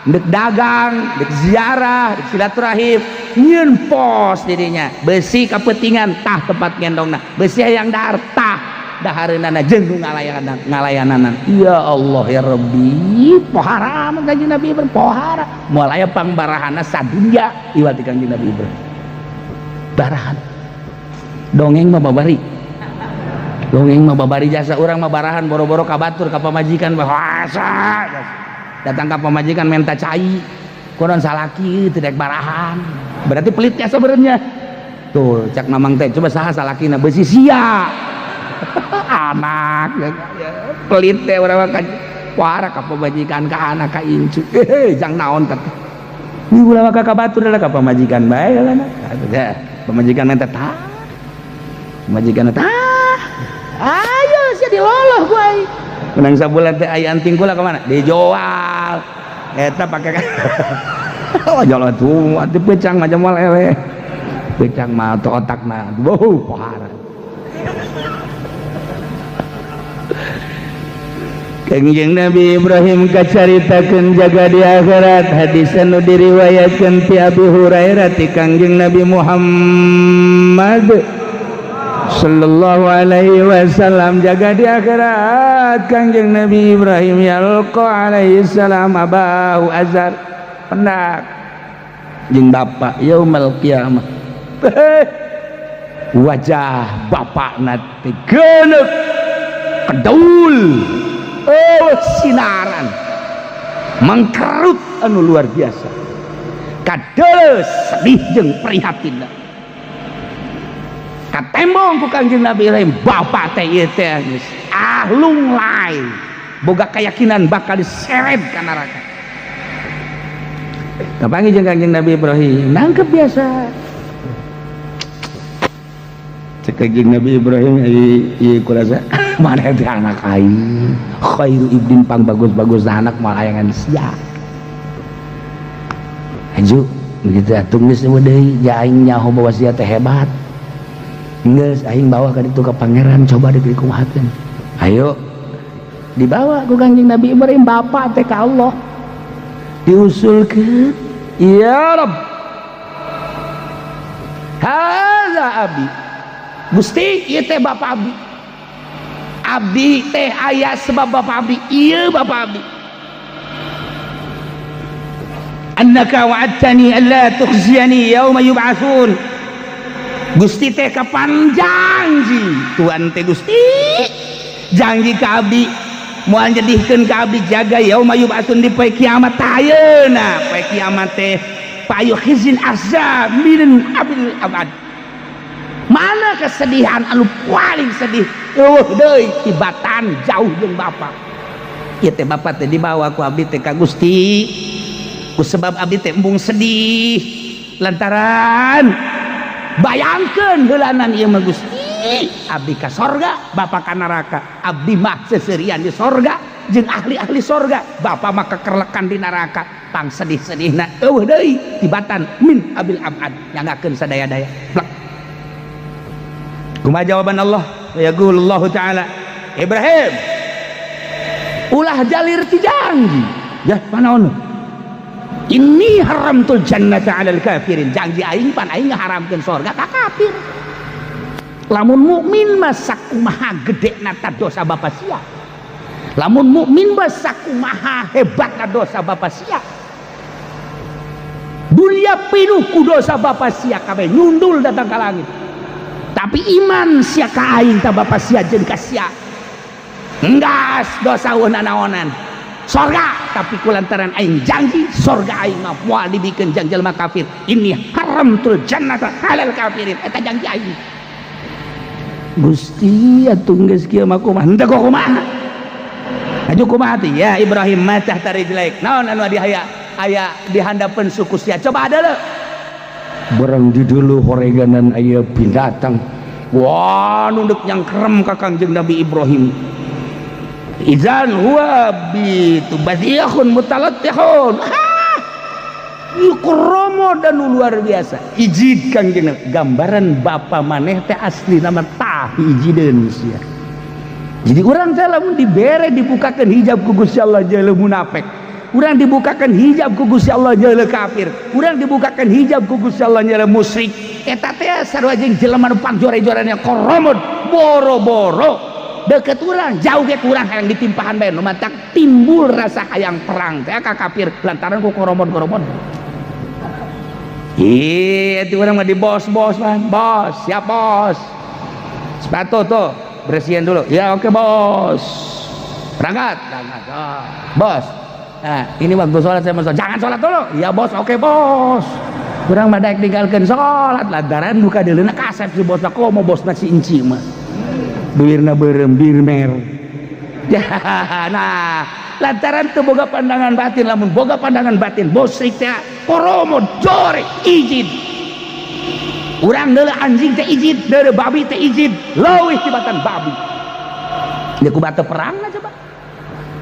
[SPEAKER 1] dek dagang dek ziarah dek silaturahim nyieun pos dirinya besi kapetingan tah tempat ngendongna besi hayang dahar tah dahareunana jeung nu ngalayanan ya Allah ya Rabbi pohara Kangjeng Nabi Ibrahim pohara moal aya pangbarahanna sadunya iwal ti Kangjeng Nabi Ibrahim barahan dongeng mah babari jasa urang mah barahan boro-boro kabatur ka pamajikan bahasa datang ka pamajikan minta cai kunaon salaki teu daek barahan berarti pelitnya sebenarnya tuh cak mamang teh coba saha salakina besi sia anak pelit teh urang Wara ka pamajikan ka anak ka incu. Jang naon teh. Ni ulah maka ka batur lah ka pamajikan bae lah. Atuh pamajikan teh tah. Pamajikan teh ayo sia diloloh bae. Menang sabulan teh aya anting kula ka mana? Dijual. Eta pake kan. Oh jalan tuh, atuh pecang macam lewe. Pecang mah otakna. Wow, parah. Kangjeng Nabi Ibrahim kacaritakeun jaga di akhirat hadis anu diriwayatkeun ti Abi Hurairah ti Kangjeng Nabi Muhammad sallallahu alaihi wasallam jaga di akhirat Kangjeng Nabi Ibrahim yalqa alaihi salam abahu azar pendak jeung bapa yaumul kiamah wajah bapakna teh geuneuk kedaul sinaran mangkerut anu luar biasa kadeus sedih jeung prihatin katembong ku Kangjeng Nabi Ibrahim bapak teh ieu teh geus ahlung lain boga keyakinan bakal diseret ka neraka kapanggih jeung Kangjeng Nabi Ibrahim nangkep biasa cek Kangjeng Nabi Ibrahim ieu kurasa mana teh anak aing khairu ibdin pang bagus-bagus anak malayangan sia aju begitu atuh geus deui aing nyaho bawa sia teh hebat geus aing bawa ka ditu ka pangeran coba dikumahakeun ayo dibawa ku Kangjeng Nabi Ibrahim bapak teh ka Allah diusulkeun ya Rabb haza abi Gusti ieu teh bapak abdi abdi teh aya sebab bapak abdi iya bapak abdi annaka wa'adtani alla tukhziyani yauma yub'atsun Gusti teh kapan janji Tuhan teh Gusti janji ka abdi moal nyedihkeun ka abdi jaga yauma yub'atsun di poe kiamat ayeuna poe kiamat teh payu khizin azab min abil abad mana kesedihan anu paling sedih deui tibatan jauh jeung bapak ieu teh bapak teh dibawa ku abdi teh ka Gusti ku sebab abdi teh embung sedih lantaran bayangkeun heulanan ieu mah Gusti abdi ka sorga bapak ka neraka abdi mah seserian di sorga jeung ahli-ahli sorga bapak mah kekerlekan di neraka pang sedih-sedihna eueuh deui tibatan min abil abad nyanggakeun sadaya-daya kumaha jawaban Allah yaqulullahu ta'ala Ibrahim ulah jalir ti janji ya panaon inni haramtul jannata 'alal kafirin janji aing pan aing ngaharamkeun surga ka kafir lamun mukmin mah sakumaha gedena ta dosa bapa sia lamun mukmin mah sakumaha hebatna dosa bapa sia dunia pinuh ku dosa bapa sia kabeh nyundul datang ka langit tapi iman sia ka aing ta bapa sia jeung ka sia enggas dosa naonan sorga tapi kulantaran aing janji sorga aing mah moal dibikeun jeung jelema kafir ini haramtul jannata halal kafirin eta janji aing Gusti atuh geus kieu mah kumaha henteu kumaha aju kumaha teh ya Ibrahim matah tarijlaik naon anu aya di handapeun suku sia coba ada le barang di dulu horeganan aya binatang wah nunduk nyangkrem ka Kangjeng Nabi Ibrahim izan huwa bitu badiyahun mutalattihun ikromo dan luar biasa ijid Kangjeng gambaran bapa maneh teh asli nama tah ijideun sia jadi urang teh lamun dibere dibukakeun hijab ku Gusti Allah jalu munafik urang dibukakan hijab ku Gusti Allah nyeuleuh kafir urang dibukakan hijab ku Gusti Allah nyeuleuh musyrik eta teh sarua jeung jelema nu panjore-jorana koromod boro-boro deket urang jauh ge urang hayang ditimpahan bae nu matak timbul rasa hayang perang teh ka kafir lantaran ku koromod-koromod itu urang mah di bos-bos man bos siap bos sepatu tuh bersihin dulu ya oke bos berangkat bos nah ini waktu sholat saya mau sholat jangan sholat dulu ya bos oke bos kurang mah daek tinggalkeun sholat lantaran buka deuleuna kasep si bos aku mau bosna si inci mah duirna beureum birmer nah lantaran teu boga pandangan batin. Lamun boga pandangan batin musyrik teh koromo jorek izin. Urang deuleu anjing teh izin, deuleu babi teh izin, leuwih tibatan babi. Dia kubata perang aja coba.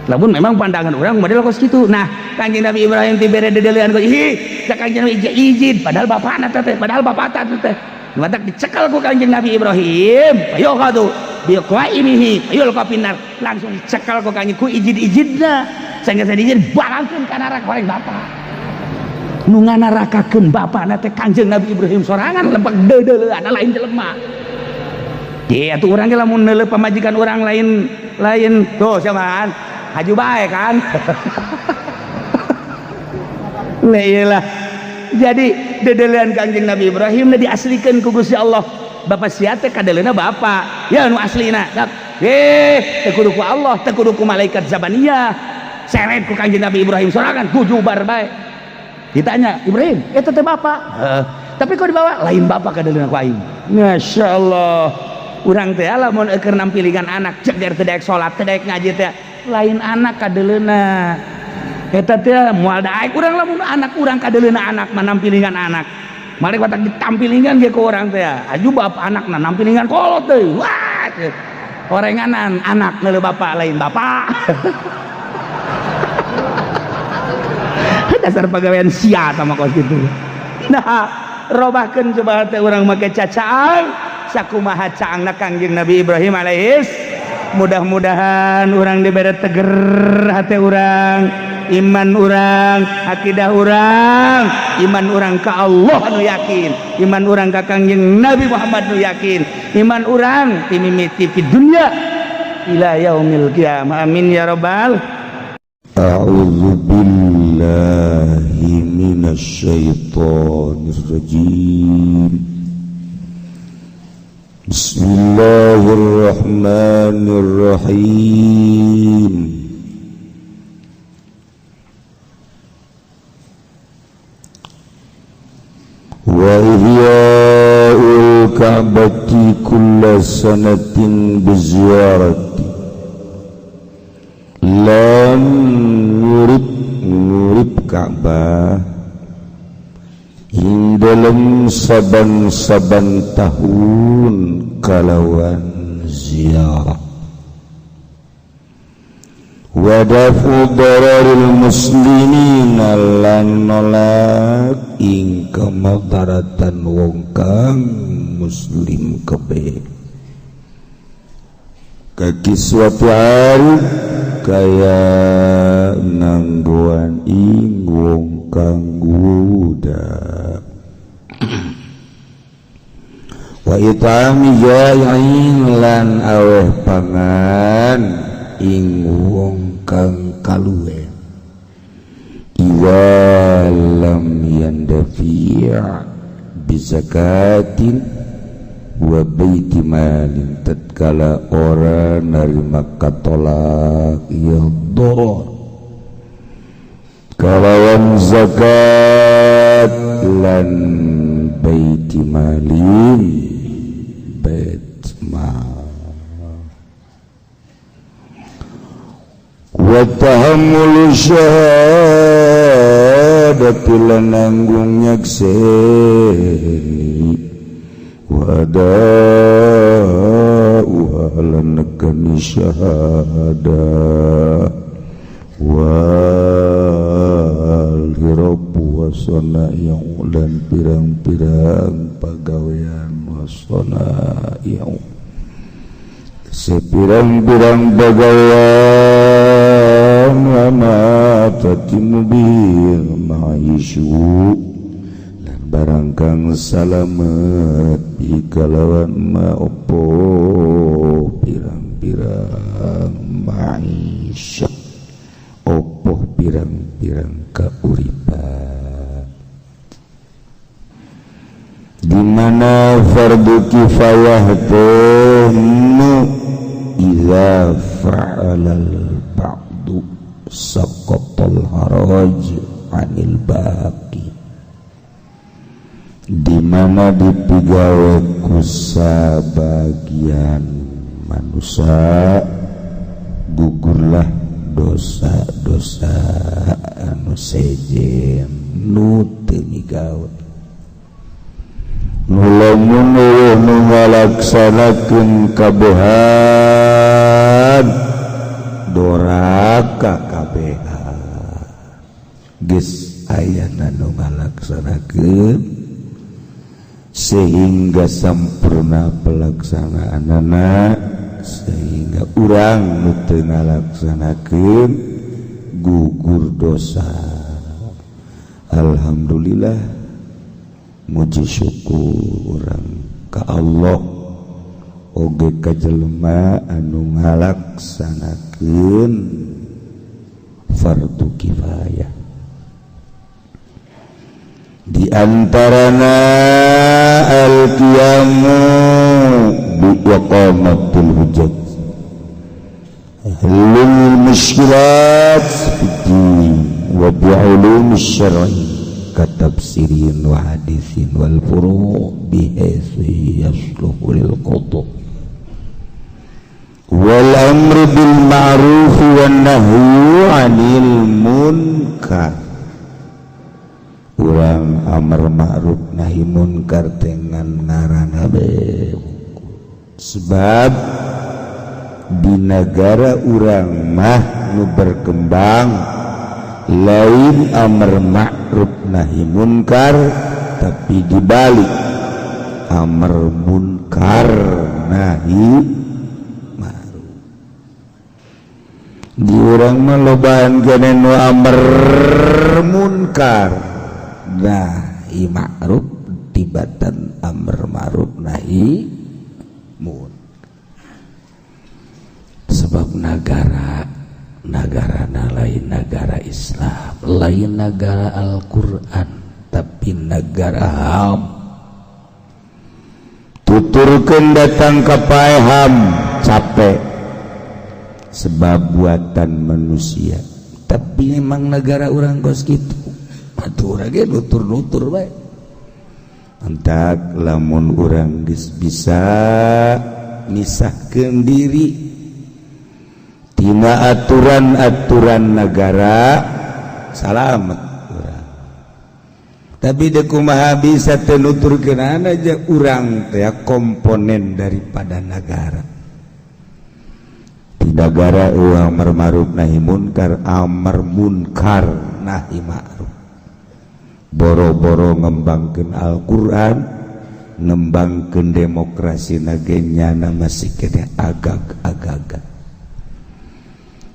[SPEAKER 1] Lamun memang pandangan orang model kos kitu. Nah, Kanjeng Nabi Ibrahim tibere dedeleuan ku ih, Kanjeng Nabi izin padahal bapana teh, padahal bapata teh. Matak dicekal ku Kanjeng Nabi Ibrahim. Ayo katu, bil qaimihi, ayo ka pinar. Langsung dicekal ku Kanjeng ku izin-izinna. Sangga izin balangkeun ka neraka horeng bapa. Nu nganarakakeun bapana teh Kanjeng Nabi Ibrahim sorangan lempeng dedeleuan lain jelema. Iya tuh orang lamun neuleuh pamajikan orang lain tuh siamaan haju bae kan. Nah iyalah. Jadi dedeleuan Kanjeng Nabi Ibrahim diaslikeun ku Gusti Allah. Bapak sia teh kadeleuna bapa. Ya nu aslina. Teu kudu ku Allah, teu kudu ku malaikat Zabaniyah. Seret ku Kanjeng Nabi Ibrahim sorangan kujubar bae. Ditanya, "Ibrahim, eta teh bapa?" Tapi kok dibawa lain bapa kadeleuna ku aing. Masyaallah. Urang teh lamun keur nampilingan anak ceger teu daek salat teu daek ngaji teh lain anak kadeleuna eta teh moal daek urang lamun anak urang kadeleuna anak mah nampilingan anak mari watak ditampilingan ge ku urang teh aju bapa anakna nampilingan kolot teuy wah orenganan anak neuleuh bapa lain bapa. Dasar pagawean sia tah mah kos kitu. Nah robahkeun coba teh urang make cacaang sakumaha caangna Kangjeng Nabi Ibrahim alaihis. Mudah-mudahan orang diberi teger hati orang, iman orang, akidah orang, iman orang ke Allah nu yakin, iman orang ke Kangjeng Nabi Muhammad nu yakin, iman orang timimiti fi dunya ila yaumil qiyamah. Amin ya rabbal.
[SPEAKER 2] A'udzu billahi minasyaitonir rajim. Bismillahirrahmanirrahim. Wa ihya'ul ka'bati kulla sanatin biziyarati lan nurib Ka'bah ing dalam saban-saban tahun kalawan ziarah wa dafu dararil muslimin lan nolak ing kamadaratan wong kang muslim kabeh kaki suatu hari kaya nangguan ing wong kang budak wa itami jai'in lan aweh pangan ing wong kang kaluwe idza lam yandafi'a bizakatin wa baiti malin tatkala ora narima katolak yador kalawan zakat lan baiti malin bait mal wa tahammulu syahadati lan nanggung nyakseni wa da'uha lan nekani syahadah wal hirabu wasana yang dan pirang-pirang pagawean wasana yang sepirang-pirang pagawean wama tatimu bil ma'isyu dan barang kang salamet bikalawan ma'opo pirang-pirang ma'isyah opoh pirang-pirang kauripan di mana fardu kifayah temu idza fa'alal ba'du saqatal haraj anil baqi di mana dipigawe ku sabagian manusia gugurlah dosa-dosa anu sejen nu teu migawe nu lamun nu ngalaksanakeun kabehan doraka kabehan geus aya nu ngalaksanakeun sehingga sampurna pelaksanaanana sehingga urang nu teu ngalaksanakeun gugur dosa. Alhamdulillah muji syukur urang ka Allah oge ka jelema anu ngalaksanakeun fardu kifayah. Di antarana al-qiyamu bi iqamatil hujjah halul muskilat wa bi'ulum syar'i katafsirin wa hadithin wal furu' bihaitsu yasluhu lil qada wal amru bil ma'ruf wan nahyu 'anil munkar. Urang amar ma'ruf nahi munkar dengan ngaranna sebab di negara urang mah nu berkembang lain amar ma'ruf nahi munkar tapi dibalik amar munkar nahi ma'ruf. Di urang mah lobaan keneh nu amar munkar nahi ma'ruf tibatan amr ma'ruf nahi munkar. Sebab negara lain negara Islam, lain negara Al-Quran, tapi negara ham. Tuturkeun datang ka pae ham capek sebab buatan manusia. Tapi memang negara orang kos kitu. Atuh urang ge nutur-nutur bae. Antak lamun urang geus bisa misahkeun diri tina aturan-aturan negara salamet urang. Tapi deuk kumaha bisa teu nuturkeun aja urang teh komponen daripada negara. Di negara amar ma'ruf nahi munkar, amar munkar nahi ma'ruf. Boro-boro ngembangkeun Al-Quran, ngembangkeun demokrasi nagenya masih kena agak-agak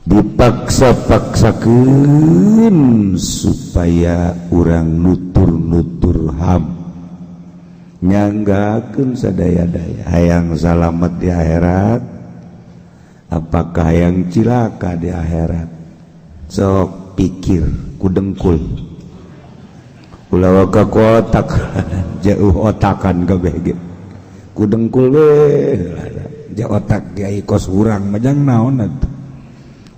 [SPEAKER 2] dipaksa-paksakeun supaya urang nutur-nutur ham nyanggakeun sadaya-daya hayang salamet di akhirat apakah hayang cilaka di akhirat. Sok pikir ku dengkul ulah ka otak jauh otakan kabeh ku dengkul we jauh otak kiai kos urang majang naon atuh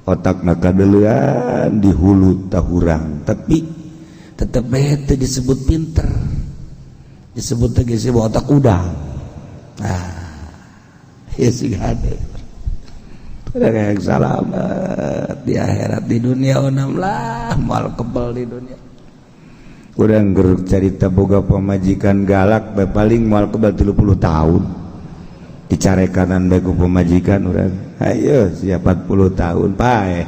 [SPEAKER 2] otakna kadeulean di hulu tah urang tapi tetep bae teu disebut pinter disebut teh geus otak udang. Nah ieu siga hade udah kayak salamet di akhirat. Di dunia onam lah moal kebal di dunia urang geruk carita boga pamajikan galak bae paling moal kebal 30 tahun dicarekanan bae ku pamajikan urang ayo sia 40 tahun pae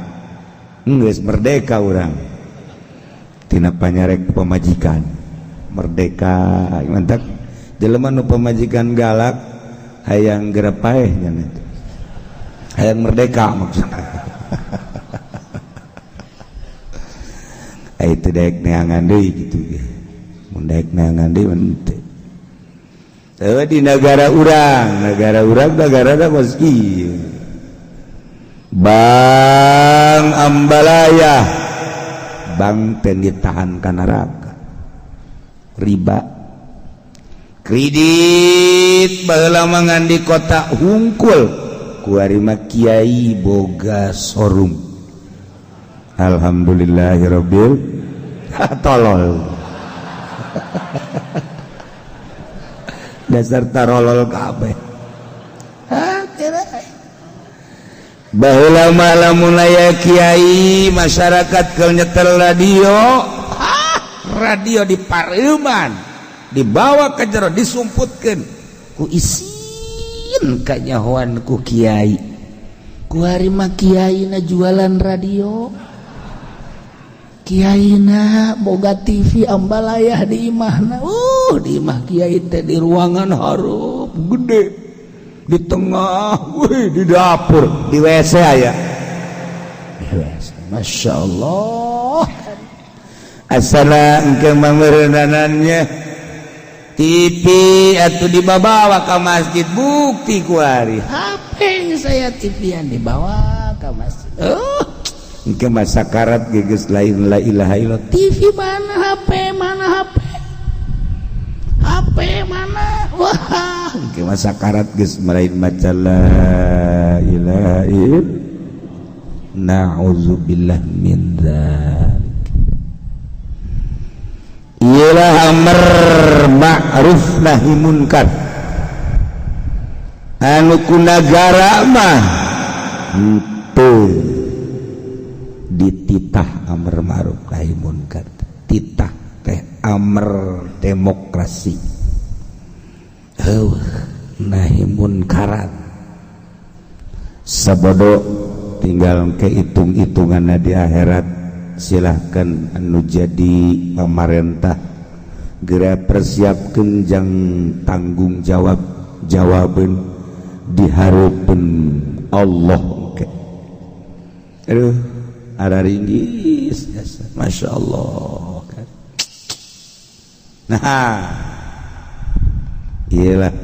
[SPEAKER 2] geus merdeka urang tina panyarek pamajikan merdeka mantap jelema nu pamajikan galak hayang gerep pae nya hayang merdeka maksudna. Itu daek neangan deui gitu ge. Mun daek neangan deui mah teu. Di negara urang negarana kos ieu. Bang ambalaya. Bang teu ditahan ka neraka. Riba. Kredit baheula mangan di kota hungkul. Ku ari mah kiai boga showroom. Alhamdulillahirabbil tolol. Dasar tarolol kabeh. baheula lamun aya kiai masyarakat keur nyetel radio dipareuman dibawa ke jero disumputkeun ku isin kanyahoan ku kiai ku hari mah kiaina jualan radio kiaina boga TV ambalayah di imahna di imah kiai teh di ruangan harup gede di tengah di dapur di WC aya di WC Masya Allah asana engke mangeureunanannya TV atau dibawa ke masjid bukti ku hari HP saya TV yang dibawa ke masjid engke mah sakarat geus lain la ilaha illallah TV mana HP mana wah engke mah sakarat geus marahin maca la ilaha illallah na'udzubillah min dzalik ialah amr ma'ruf nahi munkar anu ku nagara mah henteu dititah amr ma'ruf nahi munkar titah teh amr demokrasi nahi munkarat sabodo tinggal kehitung-hitunganna di akhirat silahkan anu jadi pemerintah geura persiapkeun jang tanggung jawab jawaban dihareupeun Allah aduh ada ringgis Masya Allah nah iyalah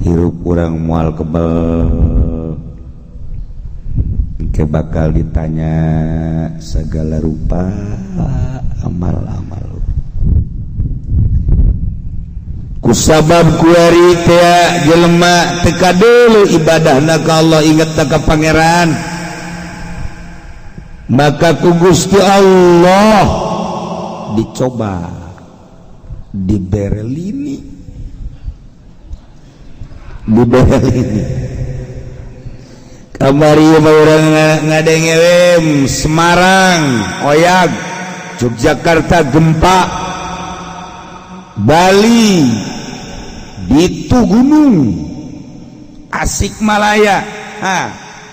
[SPEAKER 2] hirup urang moal kebal ke bakal ditanya segala rupa amal-amal kusabab kuari teh jelema teka deuleu ibadahna ka Allah inget ka pangeran maka ku Gusti Allah dicoba diberelini kamari urang ngadengewem Semarang oyag Yogyakarta gempa Bali ditu gunung Asikmalaya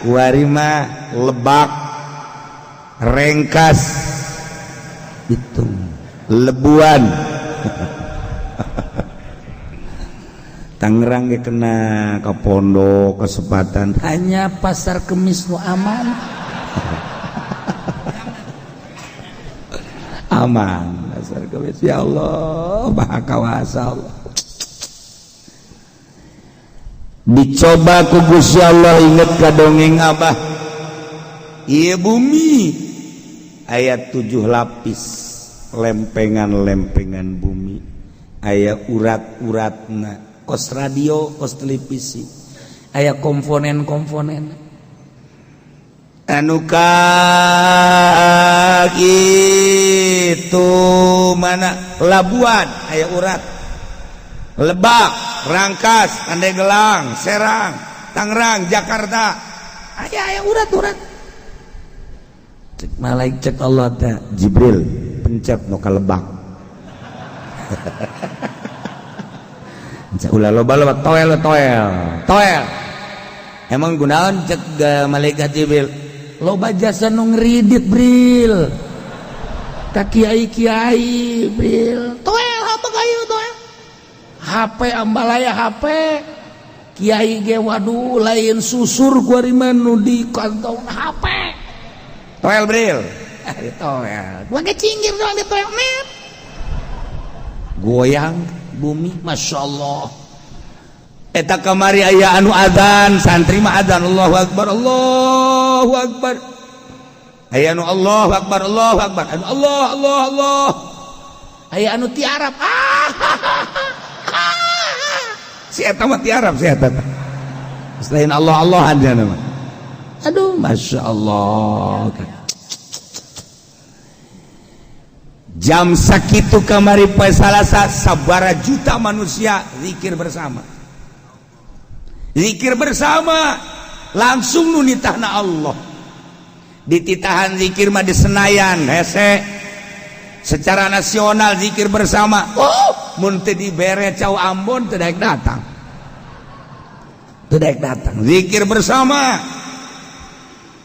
[SPEAKER 2] kuari mah Lebak Rengkas itu Lebuan Tangerang ge kena ke pondok kesempatan hanya pasar Kemis nu aman aman pasar Kemis ya Allah maha kawasa Allah dicoba ku Gusti Allah inget ka dongeng Abah ieu bumi aya 7 lapis lempengan-lempengan bumi aya urat-uratna kos radio, kos televisi aya komponen-komponen anu itu mana Labuan aya urat Lebak, Rangkas, Pandeglang, Serang, Tangerang, Jakarta aya urat-urat cek malaikat Allah teh Jibril pencet nu ka Lebak ulah loba toel emang gunaon cek malaikat Jibril loba jasa nu ngridit bril ka kiai bril toel apa kayu toel HP ambalaya HP kiai ge waduh lain susur ku ari mah nu di kantong HP toel bril toel gua ge cinggir doang di toel net goyang bumi Masya Allah eta kamari aya anu adzan santri mah adzan Allahu Akbar aya anu Allahu Akbar anu Allah aya anu ti Arab si eta mah ti Arab si eta selain Allah ada nama aduh Masya Allah jam sakitu kamari poe Salasa sabara juta manusia zikir bersama
[SPEAKER 1] langsung nu nitahna Allah. Dititahan zikir mah di Senayan hese secara nasional zikir bersama. Oh, mun teu dibere cau Ambon teu daek datang. Teu daek datang. Zikir bersama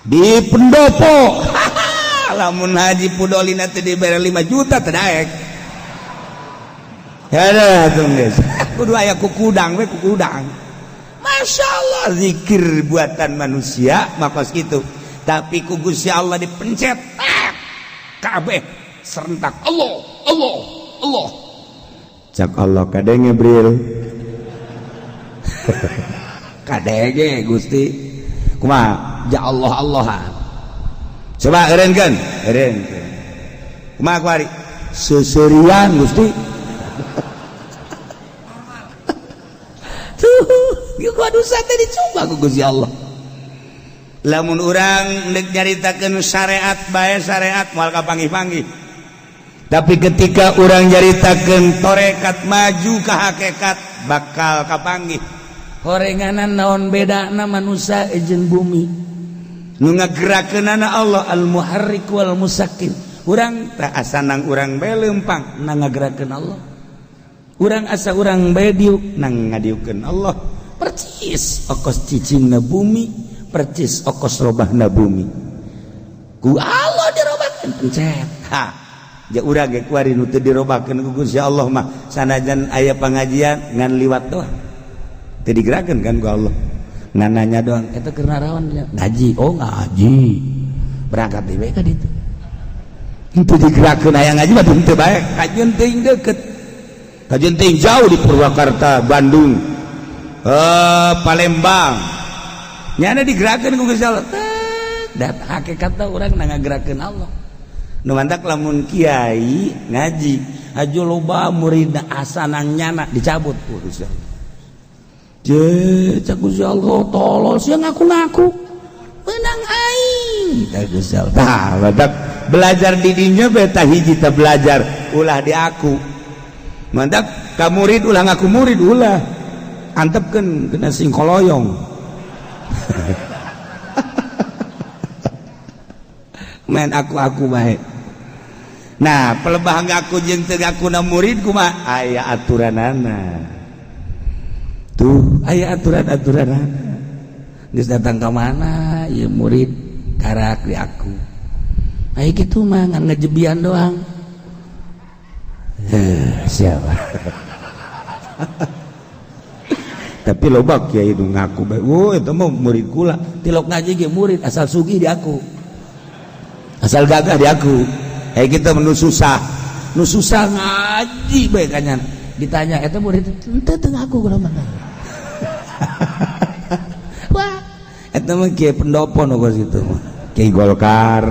[SPEAKER 1] di pendopo. Lamun haji pudolina teu dibere 5 juta teu daek. Ya dah tuh guys. Kudu aya kukudang we kukudang. Masya Allah zikir buatan manusia makos gitu. Tapi ku Gusti Allah dipencet kabeh serentak Allah Allah Allah cak Allah kadenge Bril kadenge Gusti kumaha ja Allah Allahan coba eureunkeun kumaha kuari seuseurean Gusti tuh ieu dosa teh dicoba ku Gusti Allah. Lamun urang nek nyaritakeun syariat bae syariat moal kapanggih-panggih. Tapi ketika urang nyaritakeun tarekat maju ka hakikat bakal kapanggih. Horenganan naon bedana manusia jeung bumi. Nu ngagerakeunana Allah Al-Muharrik wal Musakkin. Urang teh asa nang urang bae leumpang nang ngagerakeun Allah. Urang asa urang bae diuk nang ngadiukeun Allah. Percis okos cicingna bumi. Percis okos robahna bumi ku Allah dirobahkeun pencet ha ja urang ge kuari nu teu dirobahkeun ku Gusti Allah mah sanajan aya pangajian ngan liwat doang teu digerakeun kan ku Allah ngan nanya doang eta keur naraon ngaji oh ngaji berangkat dewe ka ditu henteu digerakeun aya ngaji mah teu bae kajian teuing deukeut kajian teuing jauh di Purwakarta Bandung Palembang nyana digerakkeun ku Gusti Allah. Dat hakikatna urang ngagerakeun Allah. Nu mantak lamun kiai ngaji, aju loba muridna asa nang nyana dicabut ku Gusti Allah. Je, cak Gusti Allah tolol sia ngaku-ngaku. Menang aing. Da Gusti Allah. Tah, mantak belajar di dinya bae tah hiji teh belajar ulah di aku. Mantak ka murid ulah ngaku murid ulah. Antepkeun kena sing koloyong. main aku baik. Nah pelebah ngaku jeung teu ngakuna murid kumaha aya aturanana tuh aya aturan-aturanana geus datang ka mana ieu murid karak di aku aya kitu mah ngan ngejebian doang siapa tapi loba kiai nu ngaku bae oh eta mah murid kula tilok ngaji ge murid asal sugih di aku asal gagah di aku kita nu susah ngaji bae kanyan ditanya eta murid henteu teu ngaku kunaon wah eta mah kiai pendopo nu geus kitu mah kiai Golkar.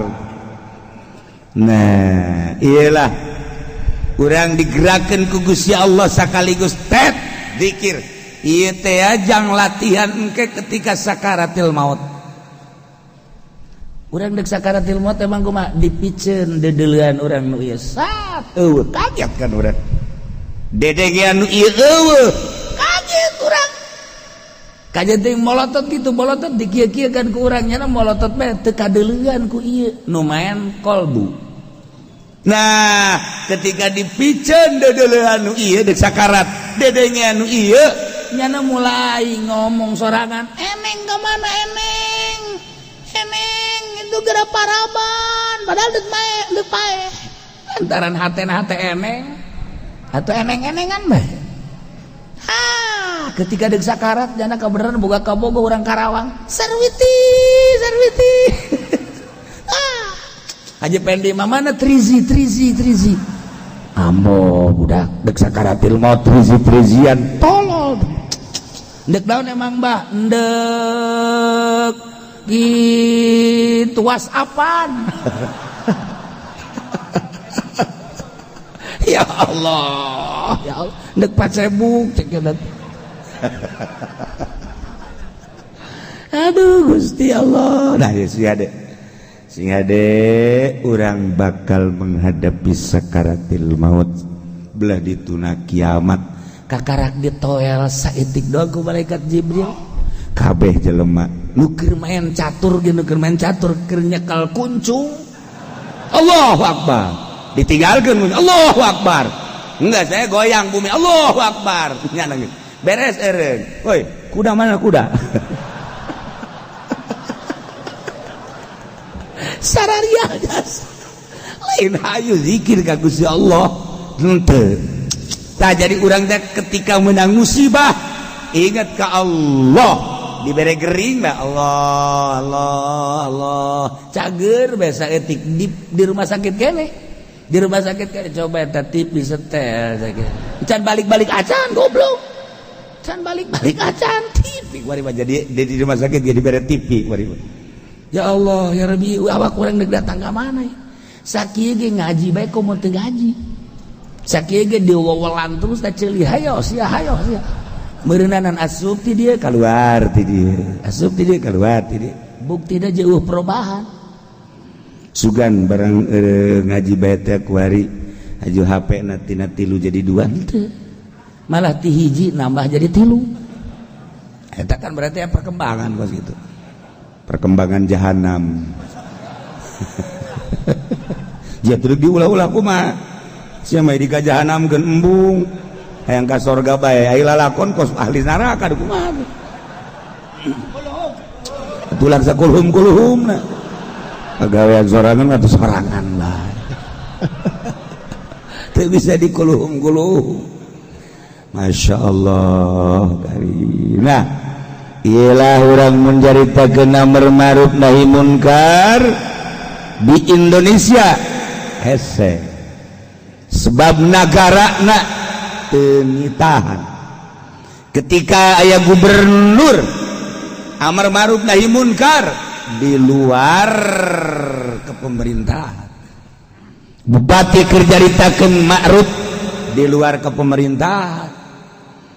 [SPEAKER 1] Nah iyalah urang digerakkeun ku Gusti Allah sakaligus tet zikir ieu teh ajang latihan engke ketika sakaratil maut. Urang dek sakaratil maut emang kumaha dipiceun dedeleuan urang nu ieu sat eueuh kaget kan urang. Dedegean nu ieu eueuh kaget urang. Kajet teh molotot kitu molotot dikieu-kieukeun ku urang nya molotot bae teu kadeuleuan ku ieu nu maen kolbu. Nah, ketika dipiceun dedeleuan nu ieu dek sakarat dedengean nu ieu nyana mulai ngomong sorangan eneng kemana eneng itu gara paraban padahal dek pae antaran hatena hate eneng atau eneng-enengan bae ketika dek sakarat nyana kabeneran boga kabogo urang Karawang sarwiti aja pendi mamana trizi ambo budak dek sakaratil maut trizian tolol ndek daun emang mbah ndek gitu whatsappan ya Allah ndek Facebook cek aduh Gusti Allah nah sing ade urang bakal menghadapi sakaratil maut belah dituna kiamat kakarak ditoel saeutik doang ku malaikat Jibril kabeh jelema nuker main catur gitu, nuker main catur keur nyekal kuncung. Allahu Akbar. Ditinggalkeun Allahu Akbar. Enggak, saya goyang bumi. Allahu Akbar. Nya nangis. Beres eureun. Woi, kuda mana kuda? Sararia jas. Lain hayu zikir ka Gusti Allah. Henteu. Tah jadi urang teh ketika menang musibah ingat ka Allah. Dibere gering bah Allah Allah Allah. Cager biasa etik di rumah sakit kene. Di rumah sakit kene coba eta TV setel sakit. Can balik-balik acan goblok. Can balik-balik acan TV. Wari mah jadi di rumah sakit jadi bere TV wari. Ya Allah ya Rabbi awak urang deuk datang ka mana ya? Sakieu ge ngaji bae komo teu ngaji. Sakieu ge diwewelan terus da ceuli hayo sia meureunanan asup ti dieu keluar ti dieu. Asup ti dieu keluar ti dieu. Buktina jeuh perubahan. Sugan barang ngaji bae teh kuari aju HP na tina 3 jadi 2 henteu. Malah ti hiji nambah jadi 3. Eta kan berarti perkembangan kos gitu. Perkembangan jahanam. Ya terus diulah-ulah kumaha. Sia mah di ka jahanamkeun embung. Hayang ka sorga bae, ai lalakon kos ahli neraka kumaha. Tulang sakulhum-kulhumna. Pagawean sorangan atuh sorangan lah. Teu bisa dikulhum-kulhum. Masya Allah karim. Nah, ialah orang menjaritakeun amar ma'ruf nahi munkar di Indonesia hese. Sebab nagarana teu ngitahan. Ketika aya gubernur amar ma'ruf nahi munkar di luar kepemerintahan. Bupati keur jaritakeun ma'ruf di luar kepemerintahan.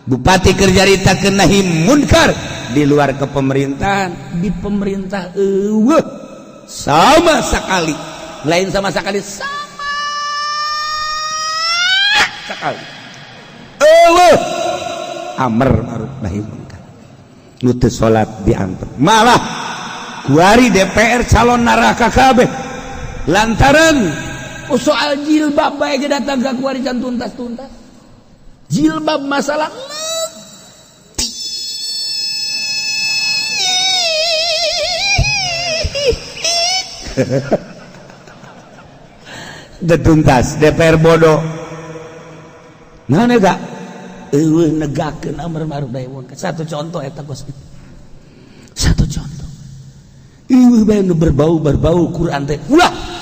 [SPEAKER 1] Bupati kerjaritakeun nahi munkar di luar kepemerintahan, di pemerintah sama sekali, lain sama sekali, sama sekali amar ma'ruf nahi munkar nu teu salat diantep, malah kuari DPR calon neraka kabeh lantaran soal jilbab bae ge datang ka kuari can tuntas-tuntas. Jilbab masalah tuntas DPR bodoh. Nah nega negakeun amar ma'ruf nahi munkar. Satu contoh eta kos. Satu contoh. Bae nu berbau Quran teh. Ulah.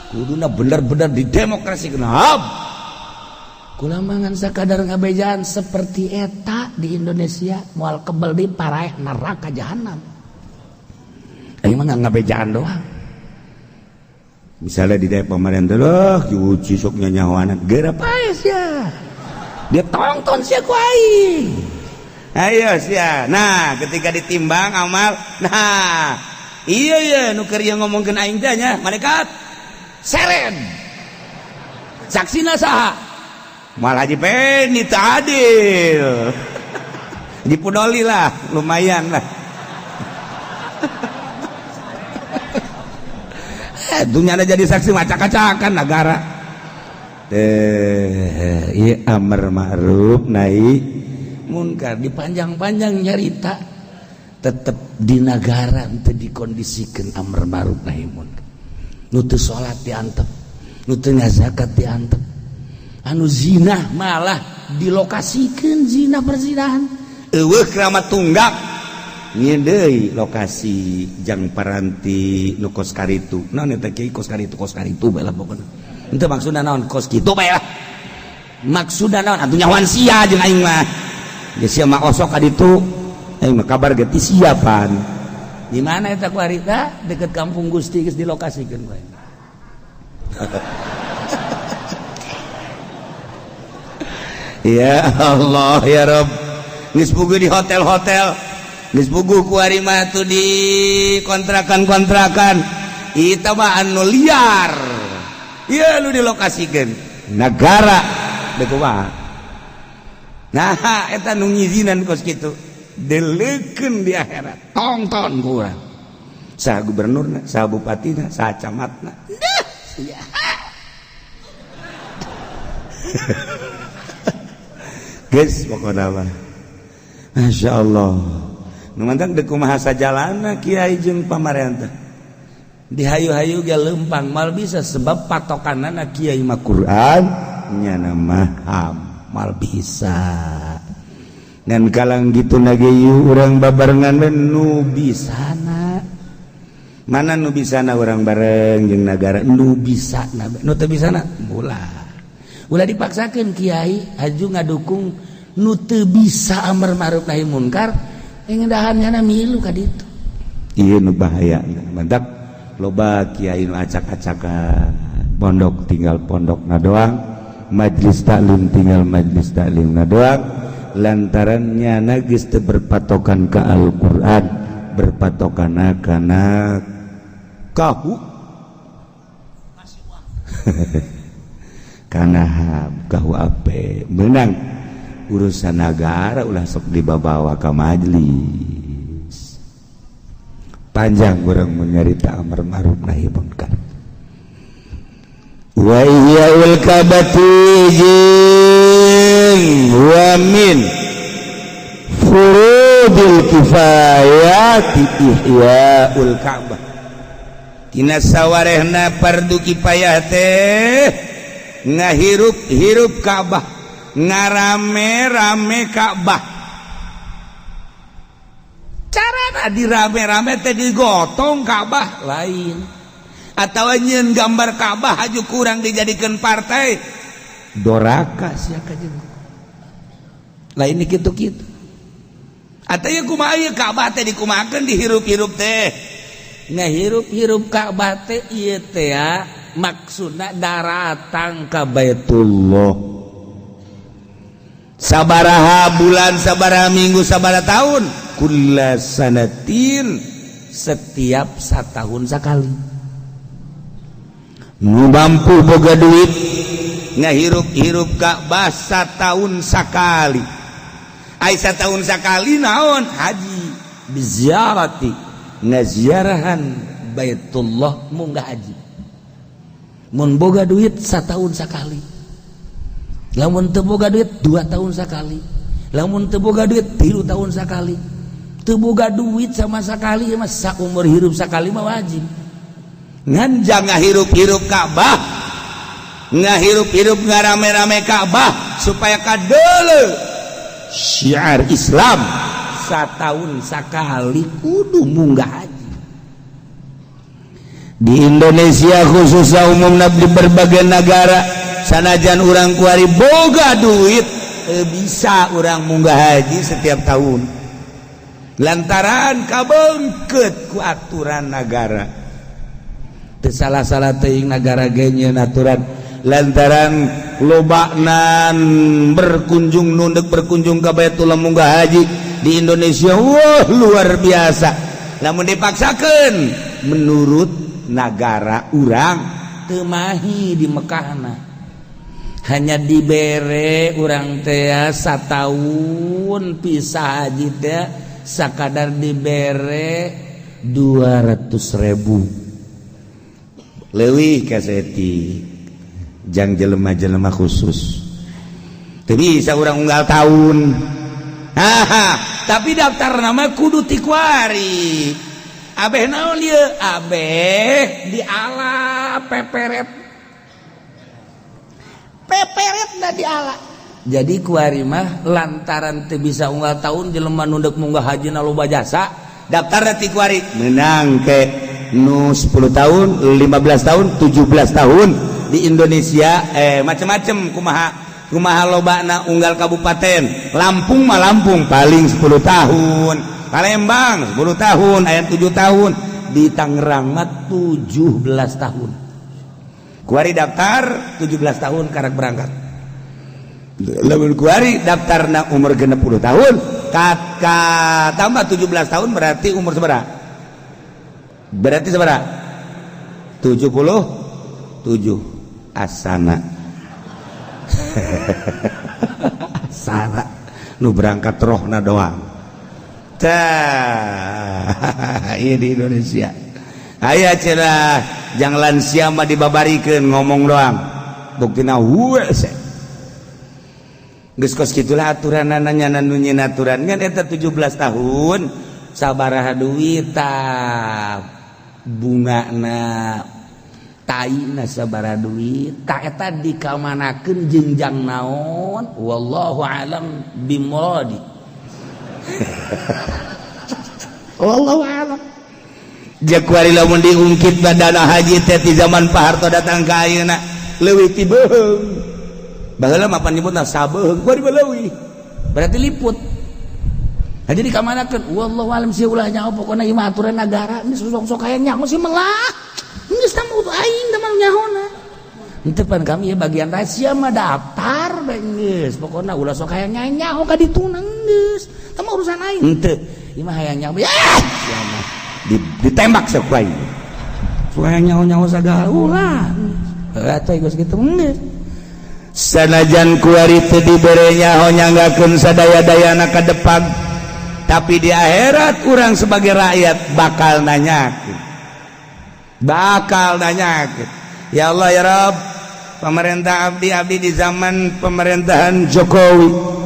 [SPEAKER 1] Kuduna bener-bener didemokrasikeun. Kulamangan sakadar ngabejaan seperti eta di Indonesia moal kebel di paraeh neraka jahanam. Aing mah ngabejaan doang. Misalnya di daerah pemerintah loh, diuji sok nyanyawana, geura pae sia. Dia tonton sia ku aing. Ayo sia. Nah, ketika ditimbang amal, nah, iya nu keur ngomongkeun aing teh nya, malaikat seren. Saksina saha? Malah Haji Peni tak adil. Dipudoli lah, lumayan lah. Dunia jadi saksi acak-acakan negara. Iya amar ma'ruf nahi munkar dipanjang-panjang nyarita tetap di negara teu dikondisikan amar ma'ruf nahi munkar. Nu teu salat diantep, nu teu zakat diantep. Anu zina malah dilokasikeun zina perzinahan. Eueuh keramat tunggak nyeun deui lokasi jang paranti nu kos karitu. Naon eta kieu kos karitu bae lah pokona. Henteu maksudna naon kos kitu bae lah. Maksudna naon atuh nyawan sia jeung aing mah. Geus sia mah osok ka ditu. Aing mah kabar ge ti siapan. Di mana eta ku harita? Deket kampung Gusti geus dilokasikeun bae. Ya Allah ya Rabb, geus puguh di hotel-hotel, geus puguh ku ari mah tuh di kontrakan-kontrakan. Eta mah anu liar. Ieu nu dilokasikeun negara deuk kumaha. Nah, eta nu ngizinan kos kitu. deleukeun di akhirat tonton kurang saha gubernurna saha bupatina saha camatna dah sia geus pokona mah masyaallah nu mantap deuk kumaha sajalana kiai jeung pamarentah dihayu-hayu ge leumpang mal bisa sebab patokanna kiai mah Quran nya mah mal bisa ngan kalang gitu nage yu urang babarengan nu bisana mana nu bisana urang bareng jeung nagara nu bisana nu teu bisana ulah dipaksakeun kiai aju ngadukung nu teu bisa amar ma'ruf nahi munkar ngeundahanna milu ka ditu ieu nu bahaya mantap loba kiai nu acak-acakan pondok tinggal pondokna doang majlis taklim tinggal majlis taklimna doang lantarannya nagis teu berpatokan ke Al-Quran berpatokan kana kahu kana kahu ape menang urusan negara ulah sok dibawa ka majlis panjang urang menyarita amar ma'ruf nahi munkar wa iyaul kabati wa min furudil kifayati ihyaul ka'bah tina sawarehna fardu kifayah teh ngahirup Ka'bah ngarame-rame Ka'bah carana dirame-rame teh digotong Ka'bah lain atau nyeun gambar Ka'bah aju kurang dijadikan partai doraka sia kajeun lain kitu-kitu atuh kumaha ieu Ka'bah teh dikumahakeun dihirup-hirup teh ngahirup-hirup Ka'bah teh ieu teh maksudna daratang ka Baitullah sabaraha bulan sabaraha minggu sabaraha tahun kullasanatin setiap satahun sakali nu mampu boga duit ngahirup-hirup Ka'bah satahun sakali ai satahun sakali naon haji biziarati ngaziarahan Baitullah munggah haji mun boga duit satahun sakali lamun teu boga duit 2 tahun sakali lamun teu boga duit 3 tahun sakali teu boga duit sama sakali mah saumur hirup sakali mah wajib ngan ngahirup-hirup Ka'bah ngahirup-hirup ngarame-rame Ka'bah supaya kadeuleu syiar Islam satahun sakali kudu munggah haji di Indonesia khususnya umumna di berbagai negara sanajan urang kuari boga duit bisa urang munggah haji setiap tahun lantaran kabengkeut ku aturan negara teu salah-salah teuing negara ge nyieun aturan lantaran lobana berkunjung nundek berkunjung ka Baitullah munggah haji di Indonesia wah luar biasa lamun dipaksakeun menurut negara urang teu mahi di Mekahna hanya dibere urang teh satahun pisah haji teh sakadar dibere 200.000 leuwih kaseti jang jelema-jelema khusus teu bisa urang unggal tahun tapi daftar nama kudu tikuari abeh naon ieu abeh diala peperet da diala jadi kuari mah lantaran teu bisa unggal tahun jelema nu deuk munggah haji na loba jasa daftar ti kuari menang ke nu 10 tahun 15 tahun 17 tahun di Indonesia macam-macam kumaha lobana unggal kabupaten Lampung mah Lampung paling 10 tahun Palembang 10 tahun aya 7 tahun di Tangerang mah 17 tahun kuari daftar 17 tahun karek berangkat lamun kuari daftarna umur 60 tahun tambah 17 tahun berarti umur sabaraha berarti sabaraha 77 asana asana nu berangkat rohna doang di Indonesia aya cenah jang lansia mah dibabarikeun ngomong doang buktina hese geus kos kitulah aturanana nya nu nyeun aturan ngan eta 17 tahun sabaraha duit bungana taina sabaraha duit ta eta dikamanakeun jenjang naon wallahu alam bimuradi wallahu alam jakuari lamun diungkit dana haji teh di zaman Pak Harto datang ka ayeuna leuwih ti beung baheula mah nyebutna sabeung bari leuwih berarti liput jadi dikamanakeun wallahu alam sia ulah nyaho pokona ieu mah aturan nagara geus sok-sok aya nyaho sih melah geus tamu aing teh mah nyahona henteu pan kami ya bagian rahasia mah daftar geus pokona ulah sok aya nyaho ka dituna geus teh mah urusan aing henteu ieu mah hayang nyaho ya ditembak sok bae sok aya nyaho sagala ulah eta geus kitu geus sanajan kuari teu dibere nyaho nyanggakeun sadaya-dayana ka depag tapi di akhirat orang sebagai rakyat bakal nanyakeun ya Allah ya Rabb pemerintah abdi di zaman pemerintahan Jokowi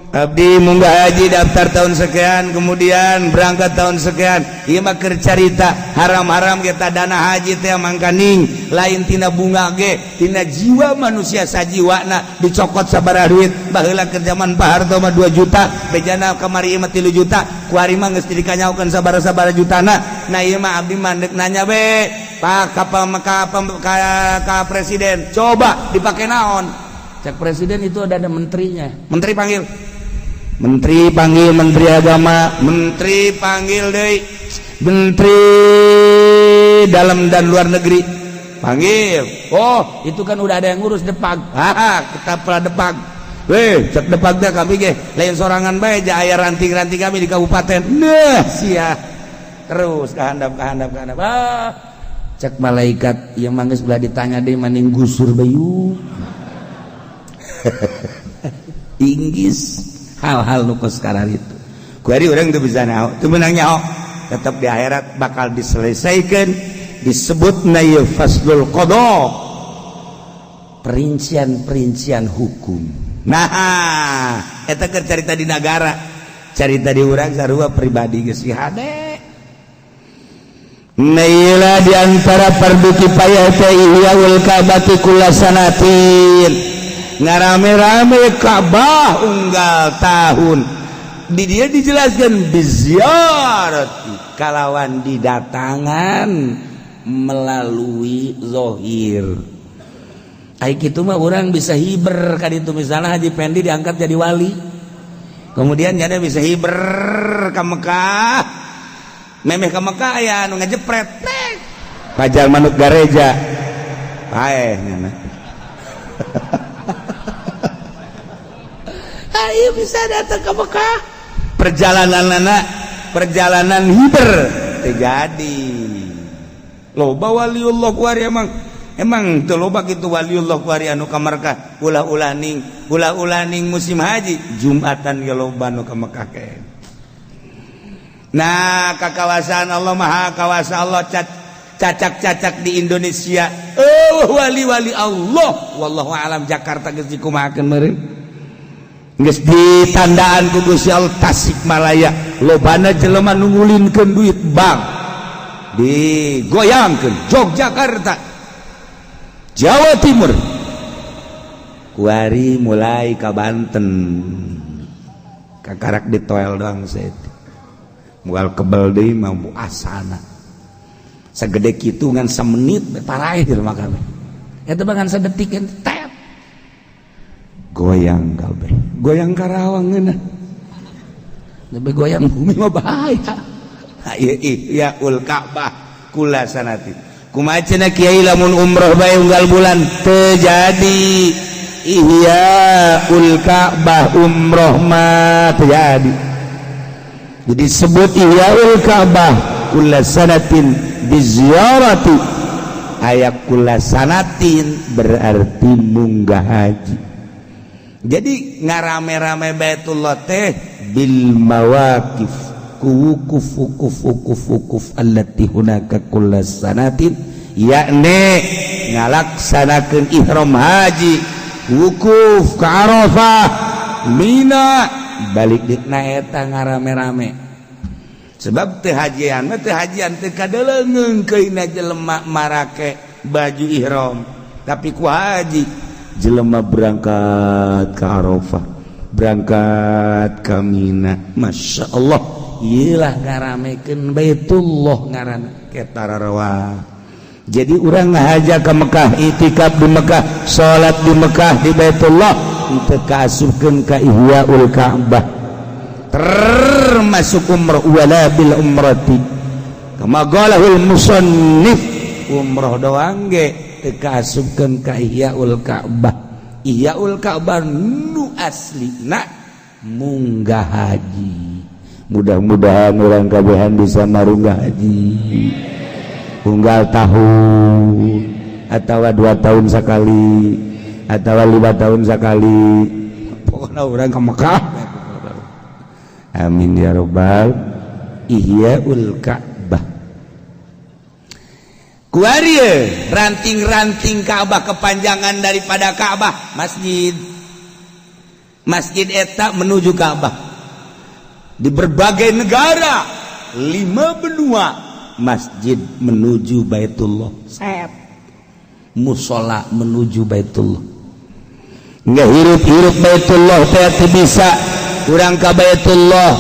[SPEAKER 1] abdi munggah haji daftar tahun sekian kemudian berangkat tahun sekian ieu mah keur carita haram-haram kita dana haji teh mangkaning lain tina bunga ge tina jiwa manusia sajiwana dicokot sabaraha duit baheula keur zaman Pak Harto mah 2 juta bejana kamari mah 3 juta kuari mah geus dikanyaokeun sabaraha jutana nah ieu mah abdi mandek nanya be Pak ka presiden coba dipake naon cek presiden itu ada menterinya menteri panggil menteri agama menteri panggil deui menteri dalam dan luar negeri panggil oh itu kan udah ada yang ngurus depag kita pala depag cek depag teh kami ge lain sorangan bae ja aya ranting-ranting kami di kabupaten nah sia terus kahandap cek malaikat yang manggeus belah ditanya deui maning gusur bayu Inggris hal-hal nu sekarang itu kuari orang teu bisa nyaho teu meunang nyaho tetap di akhirat bakal diselesaikan disebutna ieu faslul qada perincian hukum nah eta keur carita di nagara carita di urang sarua pribadi geus hade naila di antara fardu kifayah teh ihyaul kabati kullasanatin ngarame-rame Ka'bah unggal tahun di dia dijelaskan biziarati kalawan didatangan melalui zohir ai kitu mah urang bisa hiber ka ditu misalnya Haji Pendi diangkat jadi wali kemudian nyada bisa hiber ka Mekah memeh ka Mekah aya anu ngajepret pajal manut gareja paeh nyana ayo bisa datang ke Mekah perjalanan hiber terjadi loba waliullah kuari emang teu loba kitu waliullah kuari anu ka Mekah ulah-ulaning musim haji Jumatan ge loba anu ka Mekah ke nah ka kawasan Allah maha kawasa Allah cacak-cacak di Indonesia wali-wali Allah wallahu alam Jakarta geus dikumahakeun meureun geus ditandaan ku Gusti Allah Tasikmalaya lobana jelema nu ngulinkeun duit bank digoyangkeun Yogyakarta Jawa Timur kuari mulai ka Banten kakarak ditoel doang saya moal kebel deui mah asana sagede kitu ngan samenit parair makana eta bangan sadetik teh goyang kabeh goyang Karawang geuna lebih goyang bumi mah bahaya ya ul Ka'bah kula sanati kumaha cenah kiai lamun umroh bae unggal bulan terjadi ihya ul Ka'bah umroh mah terjadi jadi sebut ihya ul Ka'bah kula sanatin biziarati ayak kula sanatin berarti munggah haji jadi ngarame-rame Baitullah teh
[SPEAKER 2] bil mawaqif wukuf allati hunaka kullas sanatin yakni ngalaksanakeun ihram haji wukuf ka Arafah Mina balik dikna eta ngarame-rame sebab teu hajian teu kadeleungeun keuna jelema marake baju ihram tapi ku haji jelema berangkat ke Arafah berangkat ke Mina Masya Allah iyalah ngaramekeun Baitullah ngaranna ketararawa jadi urang ngahaja ke Mekah itikaf di Mekah salat di Mekah di Baitullah teu kaasupkeun ka Ihyaul Ka'bah termasuk umrah wala bil umrati kama qalahul musannif umrah doang ge teu kaasupkeun ka Ihyaul Ka'bah Ihyaul Ka'bah nu aslina munggah haji mudah-mudahan orang kabehan bisa marunggah haji unggal tahun atau 2 tahun sekali atau 5 tahun sekali pokoknya orang ke Mekah amin ya rabbal Ihyaul Ka'bah kuarie ranting-ranting Ka'bah kepanjangan daripada Ka'bah masjid eta menuju Ka'bah di berbagai negara 5 benua masjid menuju Baitullah musola menuju Baitullah nggak hirup-hirup Baitullah teh bisa urang ka Baitullah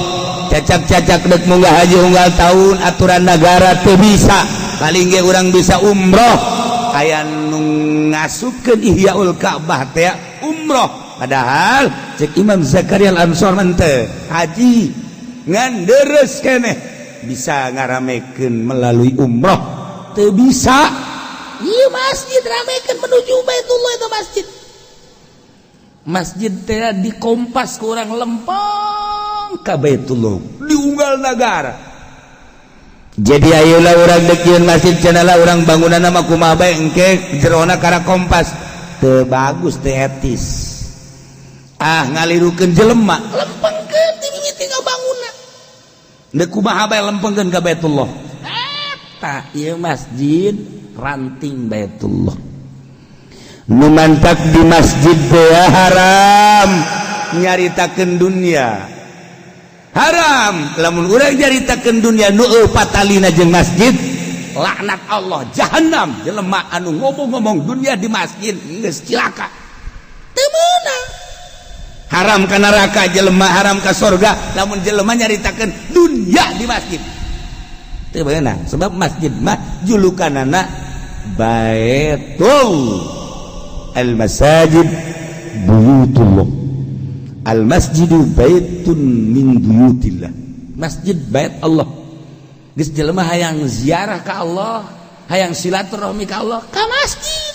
[SPEAKER 2] cacak-cacak dek munggah haji unggal tahun aturan negara teu bisa paling ge urang bisa umroh aya nu ngasupkeun Ihyaul Ka'bah teh umroh padahal cek Imam Zakaria Al-Ansor teh haji ngan deres keneh bisa ngaramekeun melalui umroh teu bisa ieu masjid ramekeun menuju Baitullah itu masjid teh dikompas ku urang lempeng ka Baitullah di unggal negara jadi ayeuna urang deukeun masjid cenah urang bangunanna mah kumaha bae engke jerona kana kompas teu bagus teu etis ngalirukeun jelema lempengkeun ti mimiti ngabangunna deuk kumaha bae lempengkeun ka Baitullah eta ieu masjid ranting Baitullah nu mantak di masjid teh haram nyaritakeun dunia haram lamun urang nyaritakeun dunia nu patalina jeung masjid laknat Allah jahanam jelema anu ngomong-ngomong dunia di masjid geus cilaka teu meunang haram ka neraka jelema haram ka surga lamun jelema nyaritakeun dunia di masjid teu beunang sebab masjid mah julukanana Baitul al masajid buyutullah al masjidu baitun min buyutillah masjid bait Allah geus jelema hayang ziarah ka Allah hayang silaturahmi ka Allah ka masjid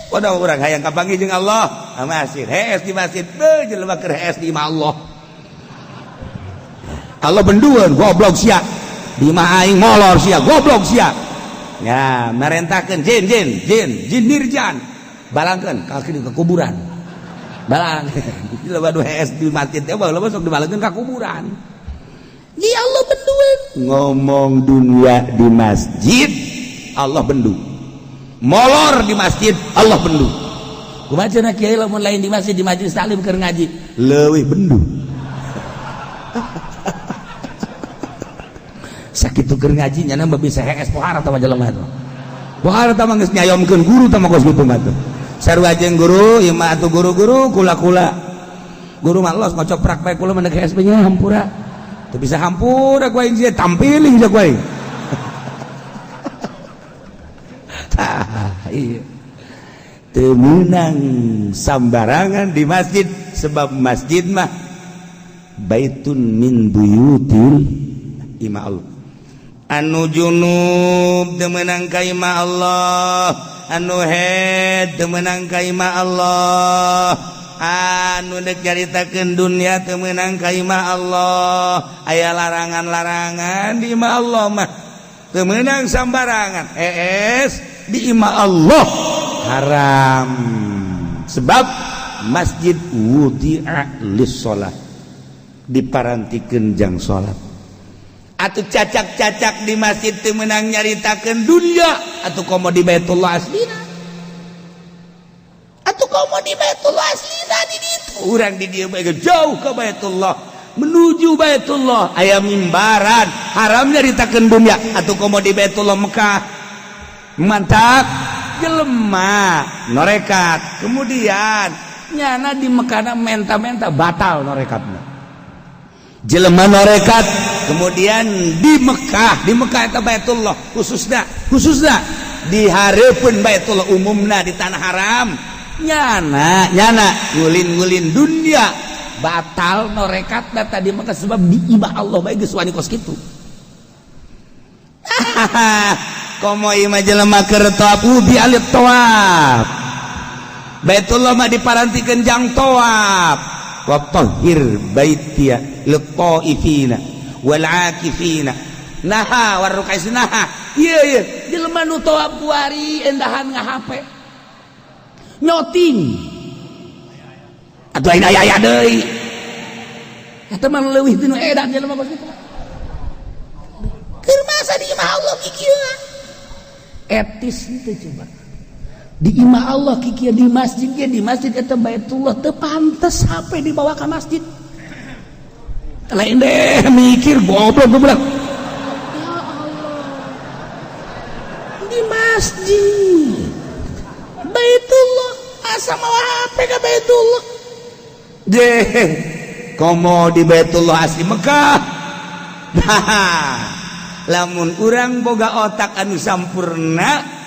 [SPEAKER 2] pada orang hayang kapanggih jeung Allah masjid hees di masjid beuh jelema keur hees di imah Allah Allah bendueun goblok sia di imah aing molor sia goblok sia nya marentakeun jin nirjan balangkeun ka kuburan balang jelema nu hees di masjid teh bae sok dibalangkeun ka kuburan ieu Allah bendueun ngomong dunia di masjid Allah bendu molor di masjid Allah bendu kumaha cenah kiai lamun lain di masjid di majelis taklim keur ngaji leuwih bendu sakitu keur ngaji nya mah bisa hees pohara tah jelema teh pohara tah geus nyayomkeun guru tah mah geus kitu mah teh sarua jeung guru ieu mah atuh guru-guru kula-kula guru mah los ngocoprak bae kula mendek hees nya hampura teu bisa hampura ku aing sia tampilih sia ku aing iya teu meunang sambarangan di masjid sebab masjid mah baitun min buyutil imah Allah anu junub teu meunang ka imah Allah anu haid teu meunang ka imah Allah anu deuk caritakeun dunia teu meunang ka imah Allah aya larangan-larangan di imah Allah mah teu meunang sambarangan di imah Allah haram sebab
[SPEAKER 1] masjid wudi'a lis-shalah diparantikeun jang salat atuh cacak-cacak di masjid teu meunang nyaritakeun dunya atuh komo di Baitullah aslina atuh komo di Baitullah aslina di ditu urang di dieu bae jauh ke Baitullah menuju Baitullah aya mimbaran haram nyaritakeun dunya atuh komo di Baitullah Mekah mantap jelema norekat kemudian nyana di Mekah menta-menta batal norekatna jelema norekat kemudian di Mekah eta Baitullah khususna di hareupeun Baitullah umumna di tanah haram nyana ngulin-ngulin dunia batal norekatna tadi Mekah sebab diimah Allah bae geus wani kos kitu komo imah jelema keur tawaf bi alit tawaf Baitullah mah diparantikeun jang tawaf wa tahhir baitiya lit-taifina wal akifina naha warukais naha ieu jelema nu tawaf kuari endahan ngahape nyoting atuh ayeuna aya deui eta mah leuwih teu nu edan jelema kos kitu keur masa di imah Allah kikieu etis teh coba di imah Allah kikieu di masjid eta Baitullah teu pantes sampai dibawa ke masjid lain deh mikir goblok ya Allah di masjid Baitullah asa mawa HP ke Baitullah deh komo di Baitullah asli Mekah lamun urang boga otak anu sampurna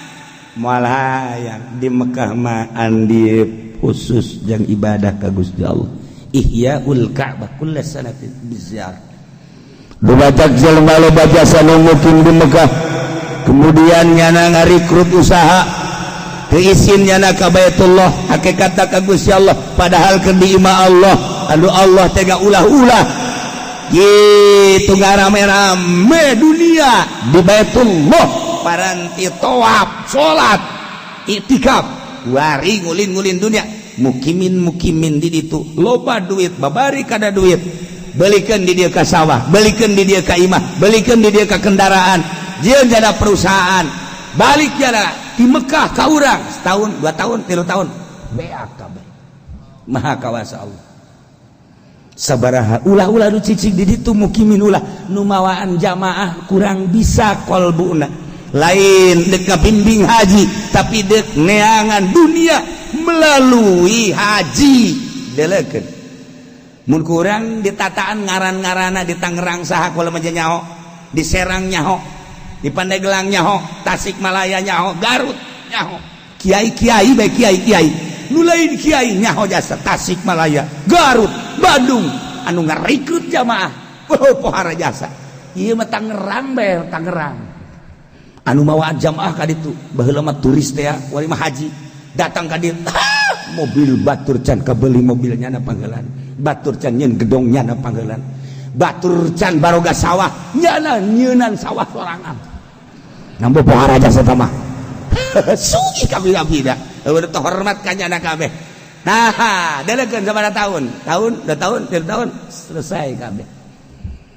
[SPEAKER 1] malah yang di Mekah mah andi khusus jang ibadah ka Gusti Allah Ihyaul Ka'bah kullu sanatin biziarah dumatak jelema loba jasa nu mukim di Mekah kemudian nyana ngarikrut usaha keizin nyana ka Baitullah hakikatna ka Gusti Allah padahal keur di imah Allah anu Allah tega ulah-ulah gitu ngarame-rame dunia di Baitullah paranti tawaf salat iktikaf wari ngulin-ngulin dunia mukimin di ditu loba duit babari kada duit belikeun di dieu ka sawah belikeun di dieu ka imah belikeun di dieu ka kendaraan jieun jada perusahaan balik jada di Mekah ka urang setahun 2 tahun 3 tahun beak kabeh maha kawasa Allah sabaraha ulah-ulah nu cicing di ditu mukimin ulah nu mawaan jamaah kurang bisa kolbuna lain dek bimbing haji tapi dek neangan dunia melalui haji delekeun mun kurang di tataan ngaran-ngaranna di Tangerang saha kula mah nyaho di Serang nyaho di Pandeglang nyaho Tasikmalaya nyaho Garut nyaho kiai-kiai bae kiai-kiai nu lain kiai nyaho jasa Tasikmalaya Garut Bandung anu ngarikut jamaah pohara jasa ieu mah Tangerang bae Tangerang anu mawa jamaah ka ditu baheula mah turis teh wali mah haji datang ka dieu mobil batur can kabeli mobilnya na panggelan batur can nyeun gedongnya na panggelan batur can baroga sawah nyana nyeunan sawah sorangan ngambo pohara jasa teh mah sugi kabeh-kabeh da udah hormat ka nyana kabeh nah dalekeun sabaraha tahun 2 tahun 3 tahun selesai kabeh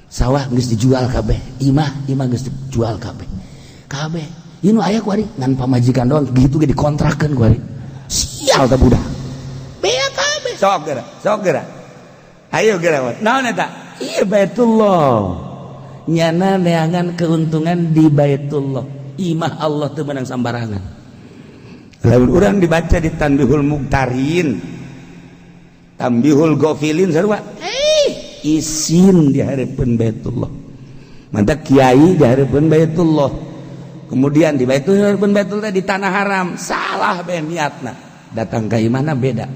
[SPEAKER 1] sawah geus dijual kabeh imah geus dijual kabeh ieu nu aya kuari ngan pamajikan doang gitu ge dikontrakeun kuari sial teh budak bea kabeh sok geura ayo geura naon eta ieu Baitullah nyana neangan keuntungan di Baitullah imah Allah teu meunang sambarangan lamun urang dibaca di Tanbihul Muqtarin Tanbihul Ghafilin sarua isin di hareupeun Baitullah mantap kiai di hareupeun Baitullah kemudian di Baitullah di tanah haram salah bae niatna datang ka imahna beda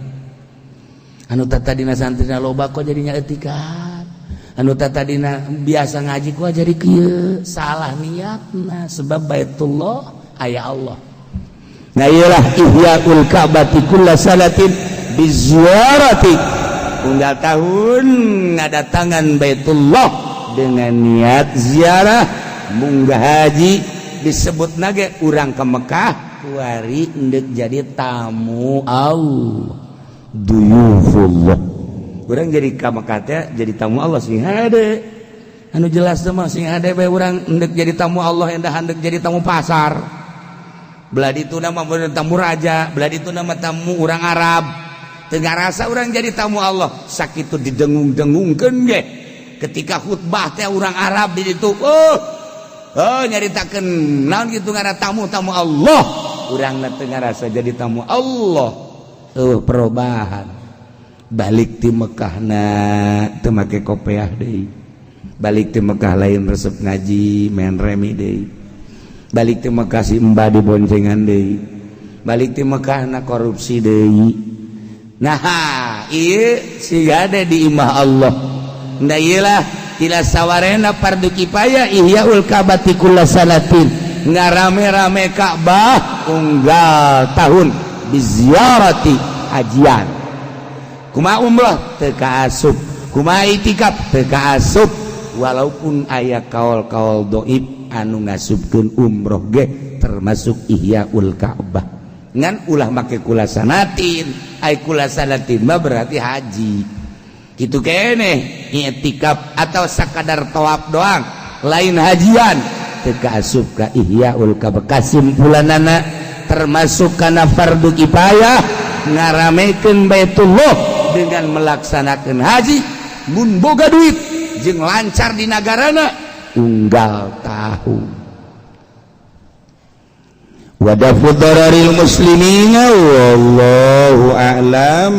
[SPEAKER 1] anu tadina santrina loba kok jadinya etikad anu tadina biasa ngaji kok jadi kieu salah niatna sebab Baitullah aya Allah nah iyalah ihyaul ka'bati kullu salatin biziarati unggal tahun ngadatangan Baitullah dengan niat ziarah munggah haji disebut nage urang ke Mekah kuari endek jadi tamu Allah
[SPEAKER 2] duyufullah.
[SPEAKER 1] Urang jadi ka Mekah teh jadi tamu Allah sing hade. Anu jelas teh mah sing hade bae urang endek jadi tamu Allah endah endek jadi tamu pasar. Belah ditu nama tamu raja, belah ditu nama tamu urang Arab. Teu ngarasa urang jadi tamu Allah, sakitu didengung-dengungkeun ge. Ketika khutbah teh urang Arab di ditu, nyaritakeun naon kitu ngaranna tamu-tamu Allah. Urangna teu ngarasa jadi tamu Allah. Perubahan. Balik ti Mekahna teu make kopiah deui. Balik ti Mekah lain resep ngaji, main remi deui. Balik ti Mekah si embah diboncengan deui. Balik ti Mekahna korupsi deui. Nah, ieu siga ada di imah Allah. Da ieulah ila sawarena fardu kifayah ihyaul ka'bati kullasanatin. Ngarame-rame Ka'bah unggal tahun biziarati hajian. Kumaha umrah teu kaasup, kumaha itikaf teu kaasup, walaupun aya kaol-kaol dhaif anu ngasupkeun umroh ge termasuk ihyaul Ka'bah. Ngan ulah make kulasanatin, ai kulasanatin mah berarti haji. Kitu keneh itikaf atau sakadar tawaf doang, lain hajian teu kaasup ka ihyaul Ka'bah. Kasimpulanana termasuk kana fardu kifayah ngaramekeun Baitullah dengan melaksanakan haji. Mun boga duit jeung lancar di nagarana unggal tahun. Wa dafu dararil muslimina wallahu a'lam.